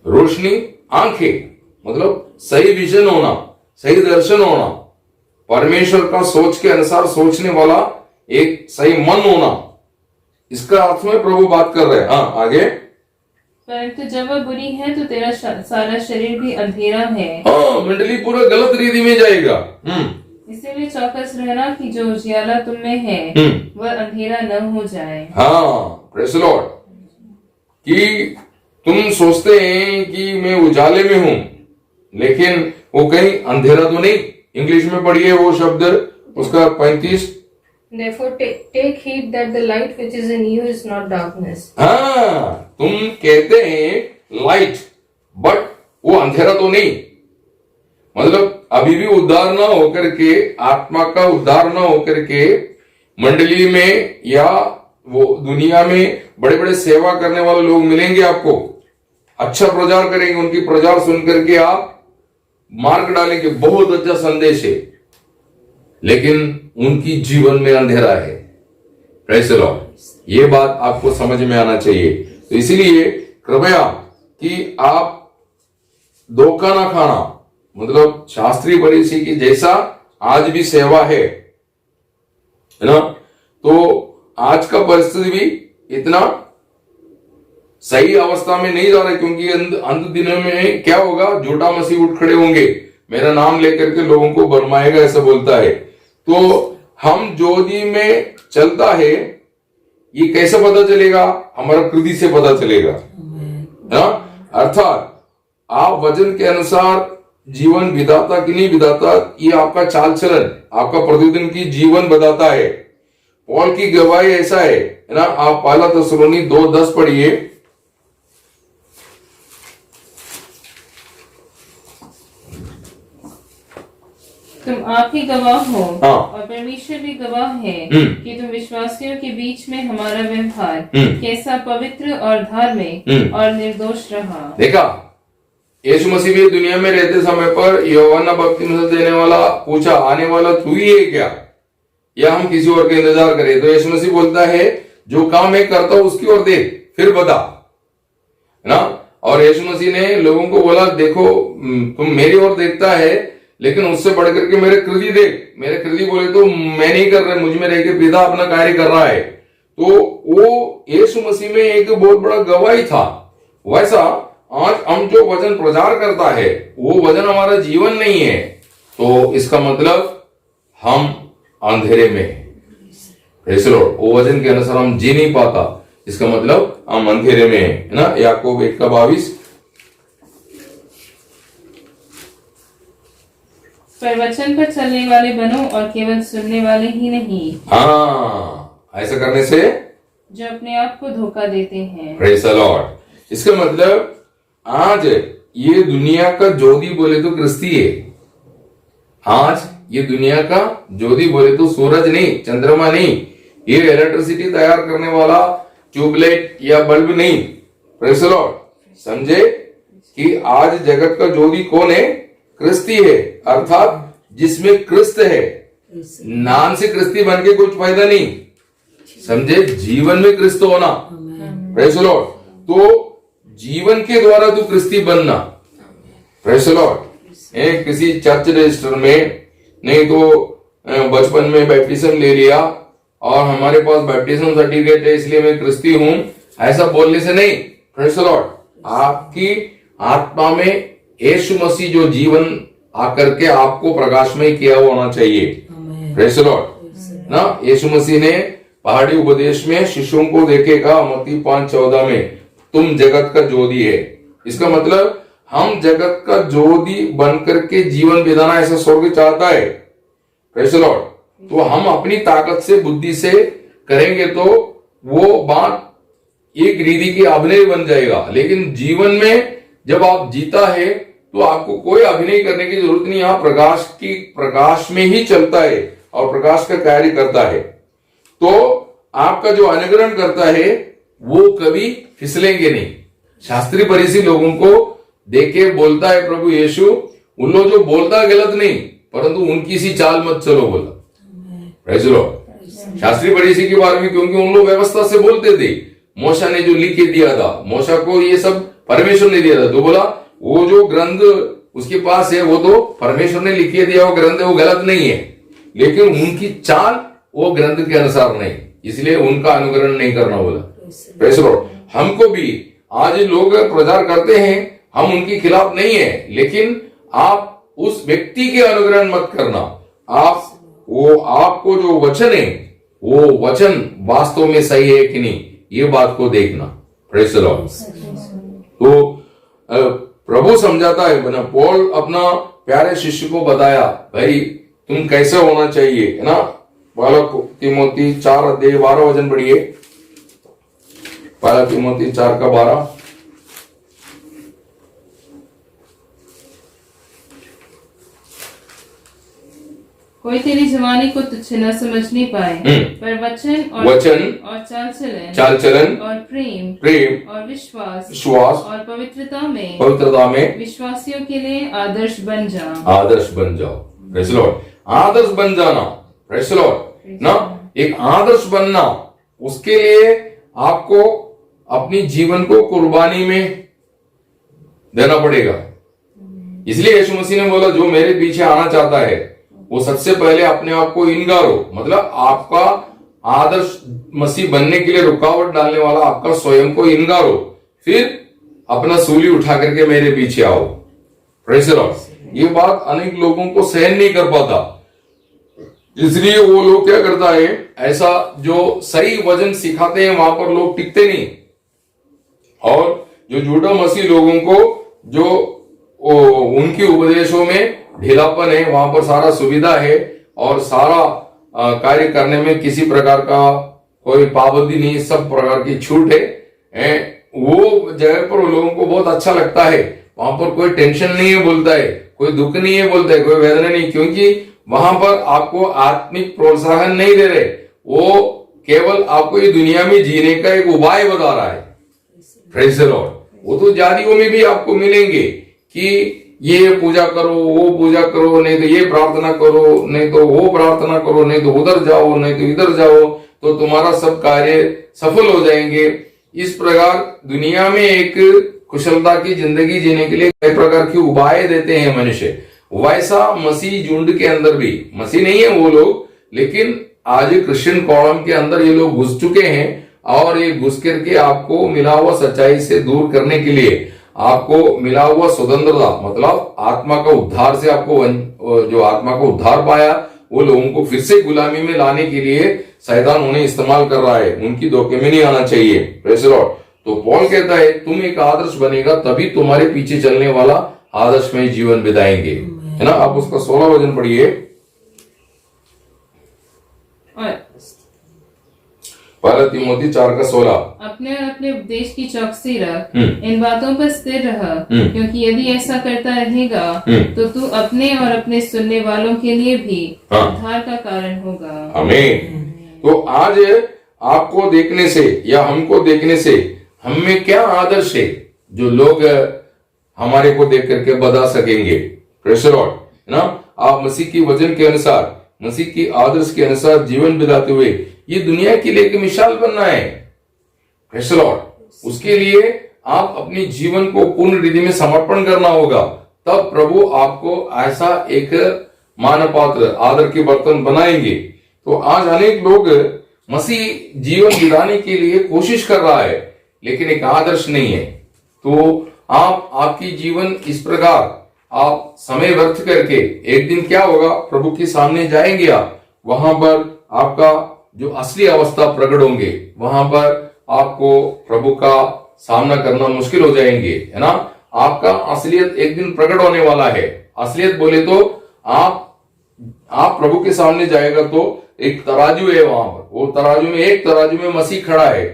रोशनी आंखें, मतलब सही विजन होना, सही दर्शन होना, परमेश्वर का सोच के अनुसार सोचने वाला एक सही मन होना, इसका अर्थ में प्रभु बात कर रहे हैं। हाँ, आगे। परंतु जब वह बुरी है तो तेरा सारा शरीर भी अंधेरा है। हाँ, मंडली पूरा गलत रीति में जाएगा। इसीलिए चौकस रहना कि जो उजियाला तुम में है वह अंधेरा न हो जाए। हाँ, प्रेज़ द लॉर्ड। कि तुम सोचते हैं कि मैं उजाले में हूं, लेकिन वो कहीं अंधेरा तो नहीं। इंग्लिश में पढ़िए वो शब्द, उसका 35। Therefore, take heed that the light which is in you is not darkness. हाँ, तुम कहते हैं लाइट, बट वो अंधेरा तो नहीं। मतलब अभी भी उद्धार ना होकर के, आत्मा का उद्धार ना होकर के मंडली में या वो दुनिया में बड़े बड़े सेवा करने वाले लोग मिलेंगे आपको, अच्छा प्रचार करेंगे, उनकी प्रचार सुन करके आप मार्क डालेंगे, बहुत अच्छा संदेश है, लेकिन उनकी जीवन में अंधेरा है। Praise the Lord. ये बात आपको समझ में आना चाहिए। तो इसीलिए कृपया कि आप धोखा ना खाना, मतलब शास्त्रीय फरीसी की जैसा आज भी सेवा है ना, तो आज का परिस्थिति भी इतना सही अवस्था में नहीं जा रहा है, क्योंकि अंत दिनों में क्या होगा, झूठा मसीह उठ खड़े होंगे, मेरा नाम लेकर के लोगों को भरमाएगा, ऐसा बोलता है। तो हम ज्योति में चलता है, ये कैसे पता चलेगा? हमारा कृति से पता चलेगा ना। अर्थात आप वचन के अनुसार जीवन बिताता कि नहीं बिताता, ये आपका चाल चलन, आपका प्रतिदिन की जीवन बताता है। पौल की गवाही ऐसा है ना, आप पहला थिस्सलुनी 2:10 पढ़िए। तुम आप ही गवाह हो, हाँ। और परमेश्वर भी गवाह है कि तुम विश्वासियों के बीच में हमारा व्यवहार कैसा पवित्र और धार्मिक और निर्दोष रहा। देखा, यीशु मसीह भी दुनिया में रहते समय पर यूहन्ना बपतिस्मा देने वाला पूछा, आने वाला तू ही है क्या, या हम किसी और का इंतजार करें? तो यीशु मसीह बोलता है, जो काम मैं करता हूं उसकी ओर देख, फिर बता ना। और यीशु मसीह ने लोगों को बोला, देखो तुम मेरी ओर देखता है, लेकिन उससे बढ़ करके मेरे कृति देख। मेरे कृति बोले तो मैं नहीं कर रहा, मुझ में रह के पिता अपना कार्य कर रहा है। तो वो यीशु मसीह में एक बहुत बड़ा गवाही था। वैसा आज हम जो वचन प्रचार करता है, वो वचन हमारा जीवन नहीं है, तो इसका मतलब हम अंधेरे में हैं। वो वचन के अनुसार हम जी नहीं पाता, इसका मतलब हम अंधेरे में हैं, है ना। याकूब 1:22। पर वचन पर चलने वाले बनो और केवल सुनने वाले ही नहीं। हाँ, ऐसा करने से जो अपने आप को धोखा देते हैं। Praise the Lord. इसका मतलब आज ये दुनिया का ज्योति बोले तो क्रिस्ती है। आज ये दुनिया का ज्योति बोले तो सूरज नहीं, चंद्रमा नहीं, ये इलेक्ट्रिसिटी तैयार करने वाला ट्यूबलाइट या बल्ब नहीं। Praise the Lord. समझे कि आज जगत का ज्योति कौन है? क्रिस्ती है, अर्थात जिसमें क्रिस्त है। नाम से क्रिस्ती बन के कुछ फायदा नहीं, समझे, जीवन में क्रिस्त होना। Praise the Lord. तो जीवन के द्वारा तू क्रिस्ती बनना। Praise the Lord. किसी चर्च रजिस्टर में नहीं तो बचपन में बैप्टिज्म ले लिया और हमारे पास बैप्टिज्म सर्टिफिकेट है इसलिए मैं क्रिस्ती हूं, ऐसा बोलने से नहीं। Praise the Lord. आपकी आत्मा में यीशु मसीह जो जीवन आकर के आपको प्रकाशमय किया हुआ होना चाहिए। प्रेज़ द लॉर्ड ना। यीशु मसीह ने पहाड़ी उपदेश में शिष्यों को देखेगा, मत्ती 5:14 में, तुम जगत का ज्योति है। इसका मतलब हम जगत का ज्योति बनकर के जीवन बिताना ऐसा स्वर्ग चाहता है। Praise the Lord. तो हम अपनी ताकत से, बुद्धि से करेंगे तो वो बात एक रीति की अभिनय बन जाएगा। लेकिन जीवन में जब आप जीता है तो आपको कोई अभिनय करने की जरूरत नहीं। आप प्रकाश में ही चलता है और प्रकाश का कार्य करता है। तो आपका जो अनुकरण करता है वो कभी फिसलेंगे नहीं। शास्त्रीय फरीसी लोगों को देखे बोलता है प्रभु यीशु, उन लोग जो बोलता है गलत नहीं, परंतु उनकी सी चाल मत चलो बोला। Praise the Lord. शास्त्रीय फरीसी के बारे में, क्योंकि उन लोग व्यवस्था से बोलते थे, मूसा ने जो लिख के दिया था, मूसा को ये सब परमेश्वर ने दिया था, तो बोला वो जो ग्रंथ उसके पास है वो तो परमेश्वर ने लिख के दिया वो ग्रंथ है, वो गलत नहीं है, लेकिन उनकी चाल वो ग्रंथ के अनुसार नहीं, इसलिए उनका अनुकरण नहीं करना बोला। Praise the Lord. हमको भी आज लोग प्रचार करते हैं, हम उनके खिलाफ नहीं है, लेकिन आप उस व्यक्ति के अनुकरण मत करना, वो आपको जो वचन है वो वचन वास्तव में सही है कि नहीं, ये बात को देखना। Praise the Lord. तो प्रभु समझाता है ना, पौल अपना प्यारे शिष्य को बताया, भाई तुम कैसे होना चाहिए, है ना। पहला तीमुथी 4:12 पढ़िए। पहला तीमुथी 4:12। कोई तेरी जवानी को तुच्छ न समझने पाए, पर वचन और चाल चलन और प्रेम और विश्वास और पवित्रता में विश्वासियों के लिए आदर्श बन जाओ। Praise the Lord. आदर्श बन जाना, प्रेज़ द लॉर्ड ना। एक आदर्श बनना, उसके लिए आपको अपनी जीवन को कुर्बानी में देना पड़ेगा। इसलिए यीशु मसीह ने बोला, जो मेरे पीछे आना चाहता है वो सबसे पहले अपने आप को इनकारो, मतलब आपका आदर्श मसीह बनने के लिए रुकावट डालने वाला आपका स्वयं को इनकारो, फिर अपना सूली उठा करके मेरे पीछे आओ। Praise the Lord. ये बात अनेक लोगों को सहन नहीं कर पाता, इसलिए वो लोग क्या करता है, ऐसा जो सही वचन सिखाते हैं वहां पर लोग टिकते नहीं, और जो झूठा मसीह लोगों को जो उनके उपदेशों में ढीलापन है, वहां पर सारा सुविधा है और सारा कार्य करने में किसी प्रकार का कोई पाबंदी नहीं, सब प्रकार की छूट है। वो जगह पर लोगों को बहुत अच्छा लगता है, वहां पर कोई टेंशन नहीं है बोलता है, कोई दुख नहीं है बोलता है, कोई वेदना नहीं, क्योंकि वहां पर आपको आत्मिक प्रोत्साहन नहीं दे रहे, वो केवल आपको ये दुनिया में जीने का एक उपाय बता रहा है। Praise the Lord. वो तो जातियों में भी आपको मिलेंगे कि ये पूजा करो, वो पूजा करो, नहीं तो ये प्रार्थना करो, नहीं तो वो प्रार्थना करो, नहीं तो उधर जाओ, नहीं तो इधर जाओ, तो तुम्हारा सब कार्य सफल हो जाएंगे। इस प्रकार दुनिया में एक कुशलता की जिंदगी जीने के लिए कई प्रकार की उपाय देते हैं मनुष्य। वैसा मसीह झुंड के अंदर भी, मसीह नहीं है वो लोग, लेकिन आज क्रिश्चियन कॉलम के अंदर ये लोग घुस चुके हैं, और ये घुस करके आपको मिला हुआ सच्चाई से दूर करने के लिए, आपको मिला हुआ स्वतंत्रता, मतलब आत्मा का उद्धार से आपको जो आत्मा को उद्धार पाया, वो लोगों को फिर से गुलामी में लाने के लिए शैतान उन्हें इस्तेमाल कर रहा है। उनकी धोखे में नहीं आना चाहिए। Praise the Lord. तो पौल कहता है, तुम एक आदर्श बनेगा तभी तुम्हारे पीछे चलने वाला आदर्श में जीवन बिताएंगे, है ना। आप उसका 16 वचन पढ़िए। पहला तीमुथी 4:16। अपने और अपने उपदेश की चौकसी रख, इन बातों पर स्थिर रह, क्योंकि यदि ऐसा करता रहेगा तो तू अपने और अपने सुनने वालों के लिए भी उद्धार का कारण होगा। आमीन। तो आज आपको देखने से या हमको देखने से हम में क्या आदर्श है जो लोग हमारे को देख करके बता सकेंगे। प्रेज़ द लॉर्ड, है ना। आप मसीह की वचन के अनुसार, मसीह की आदर्श के अनुसार जीवन बिताते हुए ये दुनिया के लिए एक मिसाल बनना है। Praise the Lord. उसके लिए आप अपनी जीवन को पूर्ण रीति में समर्पण करना होगा, तब प्रभु आपको ऐसा एक मान पात्र आदर के बर्तन बनाएंगे। तो आज अनेक लोग मसीह जीवन बिताने के लिए कोशिश कर रहा है, लेकिन एक आदर्श नहीं है। तो आपकी जीवन इस प्रकार आप समय व्यर्थ करके एक दिन क्या होगा, प्रभु के सामने जाएंगे आप, वहां पर आपका जो असली अवस्था प्रकट होंगे, वहां पर आपको प्रभु का सामना करना मुश्किल हो जाएंगे, है ना। आपका असलियत एक दिन प्रकट होने वाला है। असलियत बोले तो आप प्रभु के सामने जाएगा तो एक तराजू है वहां पर, वो तराजू में एक तराजू में मसीह खड़ा है,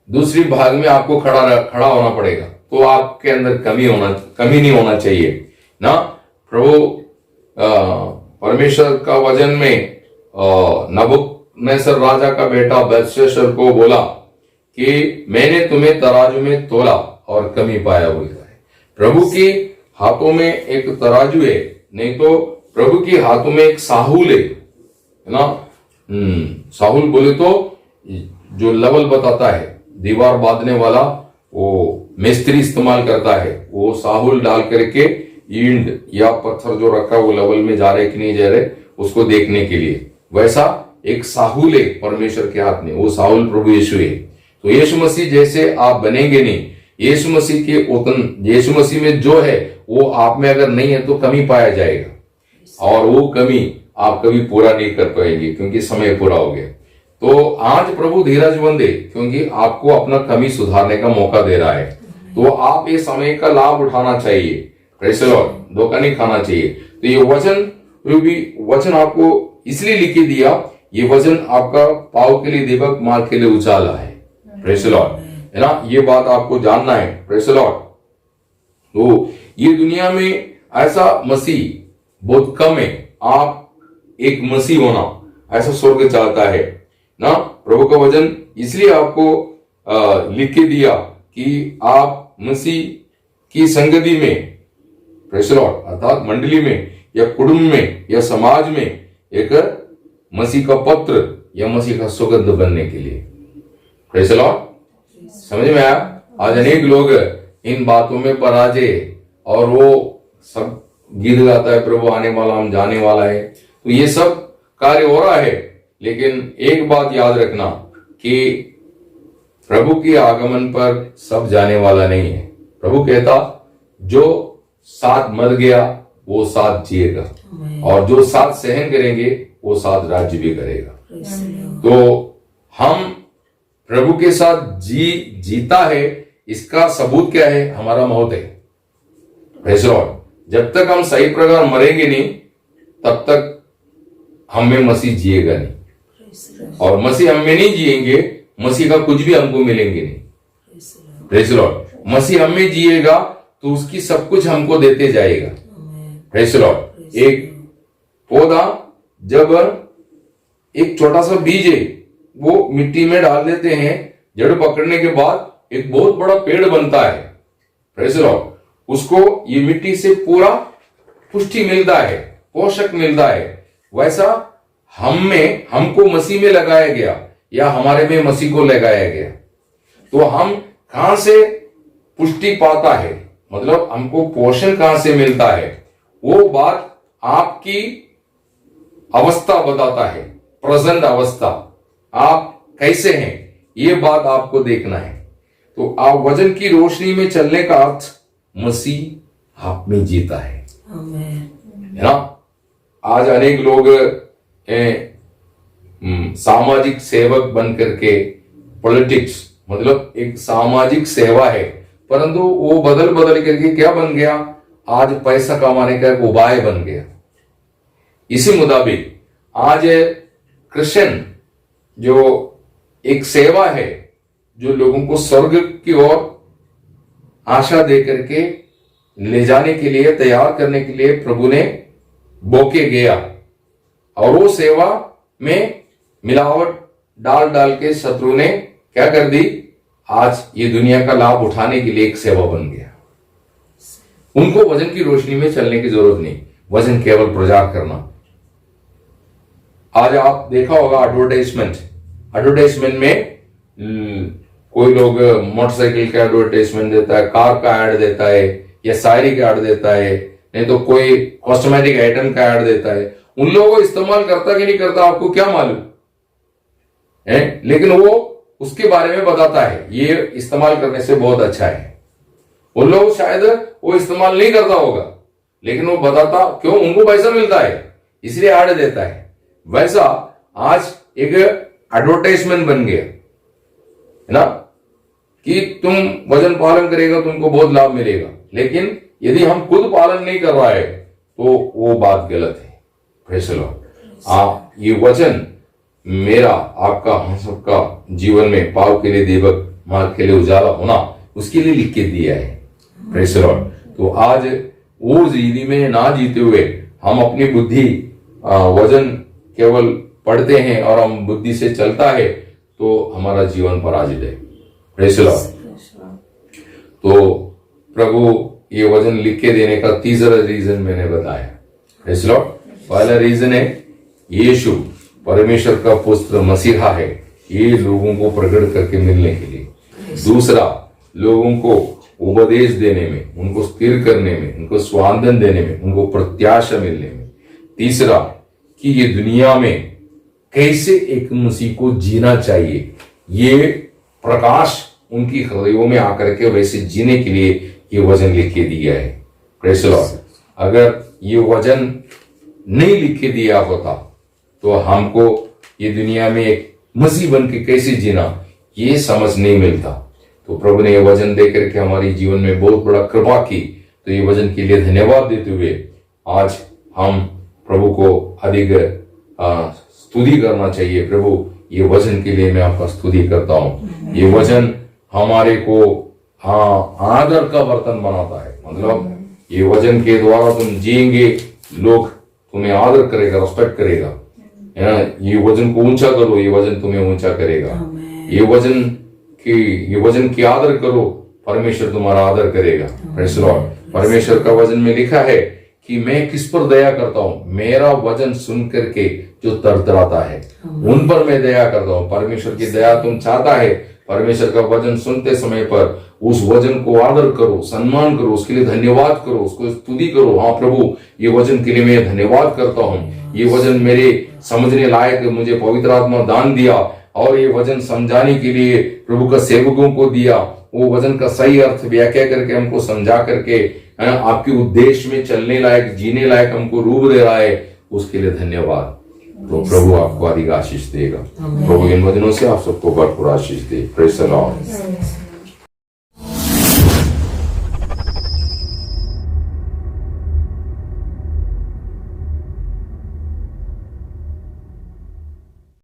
दूसरी भाग में आपको खड़ा होना पड़ेगा। तो आपके अंदर कमी नहीं होना चाहिए ना। प्रभु परमेश्वर का वचन में नबूकदनेस्सर राजा का बेटा बेलशस्सर को बोला कि मैंने तुम्हें तराजू में तोला और कमी पाया हुआ है। प्रभु के हाथों में एक तराजू है, नहीं तो प्रभु के हाथों में एक साहुल है ना। साहुल बोले तो जो लेवल बताता है, दीवार बांधने वाला वो मिस्त्री इस्तेमाल करता है, वो साहुल डाल करके ईंट या पत्थर जो रखा वो लेवल में जा रहे कि नहीं जा रहे उसको देखने के लिए, वैसा एक साहुल है परमेश्वर के हाथ में, वो साहुल प्रभु यीशु है। तो यीशु मसीह जैसे आप बनेंगे नहीं, यीशु मसीह के यीशु मसीह में जो है वो आप में अगर नहीं है तो कमी पाया जाएगा। और वो कमी आप कभी पूरा नहीं कर पाएंगे क्योंकि समय पूरा हो गया। तो आज प्रभु धीरजमंद है क्योंकि आपको अपना कमी सुधारने का मौका दे रहा है। तो आप ये समय का लाभ उठाना चाहिए। प्रेज़ द लॉर्ड, धोखा नहीं खाना चाहिए। तो ये वचन आपको इसलिए लिख के दिया, ये वचन आपका पाव के लिए दीपक, मार्ग के लिए उजाला है। प्रेज़ द लॉर्ड, है ना, ये बात आपको जानना है। Praise the Lord. तो ये दुनिया में ऐसा मसीह बहुत कम है। आप एक मसीह होना ऐसा स्वर्ग चाहता है ना। प्रभु का वचन इसलिए आपको लिख के दिया कि आप मसीह की संगति में, प्रेज़ द लॉर्ड, अर्थात मंडली में या कुटुंब में या समाज में एक मसीह का पत्र या मसीह का सुगंध बनने के लिए। प्रेज़ द लॉर्ड, समझ में आया? आज अनेक लोग इन बातों में पराजय, और वो सब गीत गाता है, प्रभु आने वाला, हम जाने वाला है। तो ये सब कार्य हो रहा है, लेकिन एक बात याद रखना कि प्रभु के आगमन पर सब जाने वाला नहीं है। प्रभु कहता जो साथ मर गया वो साथ जिएगा, और जो साथ सहन करेंगे वो साथ राज्य भी करेगा। तो हम प्रभु के साथ जीता है, इसका सबूत क्या है? हमारा मौत है। प्रेज़ द लॉर्ड, जब तक हम सही प्रकार मरेंगे नहीं तब तक हम में मसीह जिएगा नहीं, और मसीह हम में नहीं जिएंगे, मसीह का कुछ भी हमको मिलेंगे नहीं। प्रेज़ द लॉर्ड, मसीह हम में जिएगा तो उसकी सब कुछ हमको देते जाएगा। प्रेज़ द लॉर्ड, एक पौधा जब एक छोटा सा बीज है वो मिट्टी में डाल देते हैं, जड़ पकड़ने के बाद एक बहुत बड़ा पेड़ बनता है। प्रेज़ द लॉर्ड, उसको ये मिट्टी से पूरा पुष्टि मिलता है, पोषक मिलता है। वैसा हमको मसीह में लगाया गया या हमारे में मसीह को लगाया गया, तो हम कहां से पुष्टि पाता है, मतलब हमको पोषण कहां से मिलता है, वो बात आपकी अवस्था बताता है। प्रेजेंट अवस्था, आप कैसे हैं, ये बात आपको देखना है। तो आप वचन की रोशनी में चलने का अर्थ मसीह आप में जीता है, है ना। आज अनेक लोग सामाजिक सेवक बन करके, पॉलिटिक्स मतलब एक सामाजिक सेवा है, परंतु वो बदल करके क्या बन गया? आज पैसा कमाने का एक उपाय बन गया। इसी मुताबिक आज क्रिश्चियन जो एक सेवा है, जो लोगों को स्वर्ग की ओर आशा दे करके ले जाने के लिए, तैयार करने के लिए प्रभु ने बोके गया, और वो सेवा में मिलावट डाल के शत्रु ने क्या कर दी? आज ये दुनिया का लाभ उठाने के लिए एक सेवा बन गया। उनको वचन की रोशनी में चलने की जरूरत नहीं, वचन केवल प्रचार करना। आज आप देखा होगा एडवर्टाइजमेंट में कोई लोग मोटरसाइकिल का एडवर्टाइजमेंट देता है, कार का ऐड देता है, या शायरी का ऐड देता है, नहीं तो कोई कॉस्मेटिक आइटम का ऐड देता है। उन लोगों को इस्तेमाल करता कि नहीं करता आपको क्या मालूम है, लेकिन वो उसके बारे में बताता है ये इस्तेमाल करने से बहुत अच्छा है। उन लोग शायद वो इस्तेमाल नहीं करता होगा, लेकिन वो बताता क्यों? उनको पैसा मिलता है इसलिए ऐड देता है। वैसा आज एक एडवर्टाइजमेंट बन गया है ना, कि तुम वचन पालन करेगा तुमको बहुत लाभ मिलेगा, लेकिन यदि हम खुद पालन नहीं कर रहा है तो वो बात गलत है। प्रेज़ द लॉर्ड, ये वचन मेरा, आपका, हम सबका जीवन में पाव के लिए दीपक, मार्ग के लिए उजाला होना, उसके लिए लिख के दिया है। प्रेज़ द लॉर्ड, तो आज वो जिंदगी में ना जीते हुए हम अपनी बुद्धि, वचन केवल पढ़ते हैं और हम बुद्धि से चलता है तो हमारा जीवन पराजित है। प्रेज़ द लॉर्ड, तो प्रभु ये वचन लिख के देने का तीसरा रीजन मैंने बताया। प्रेज़ द लॉर्ड, पहला रीजन है यीशु परमेश्वर का पुत्र मसीहा है, ये लोगों को प्रकट करके मिलने के लिए। दूसरा, लोगों को उपदेश देने में, उनको स्थिर करने में, उनको स्वांतन देने में, उनको प्रत्याशा मिलने में। तीसरा, कि ये दुनिया में कैसे एक मसीह को जीना चाहिए, ये प्रकाश उनकी हृदयों में आकर के वैसे जीने के लिए ये वचन लिख के दिया है। प्रेज़ द लॉर्ड, अगर ये वचन नहीं लिख के दिया होता तो हमको ये दुनिया में एक मसीह बन के कैसे जीना ये समझ नहीं मिलता। तो प्रभु ने ये वचन दे करके हमारे जीवन में बहुत बड़ा कृपा की। तो ये वचन के लिए धन्यवाद देते हुए आज हम प्रभु को अधिक स्तुति करना चाहिए। प्रभु ये वचन के लिए मैं आपका स्तुति करता हूँ। ये वचन हमारे को आदर का बर्तन बनाता है। मतलब ये वचन के द्वारा तुम जिएंगे, लोग तुम्हें आदर करेगा, रेस्पेक्ट करेगा, है ना। ये वचन को ऊंचा करो, ये वचन तुम्हें ऊंचा करेगा। ये वचन की आदर करो, परमेश्वर तुम्हारा आदर करेगा। Praise Lord. परमेश्वर का वचन में लिखा है कि मैं किस पर दया करता हूं, मेरा वचन सुन करके जो तरतराता है उन पर मैं दया करता हूं। परमेश्वर की दया तुम चाहता है, परमेश्वर का वचन सुनते समय पर उस वचन को आदर करो, सम्मान करो, उसके लिए धन्यवाद करो, उसको स्तुति करो। हाँ प्रभु, ये वचन के लिए मैं धन्यवाद करता हूँ। ये वचन मेरे समझने लायक मुझे पवित्र आत्मा दान दिया और ये वचन समझाने के लिए प्रभु का सेवकों को दिया। वो वचन का सही अर्थ व्याख्या करके हमको समझा करके आपके उद्देश्य में चलने लायक, जीने लायक हमको रूप दे रहा है, उसके लिए धन्यवाद। तो प्रभु आपको अधिक आशीष देगा। प्रभु इन वचनों से आप सबको भरपूर आशीष दे। Praise the Lord.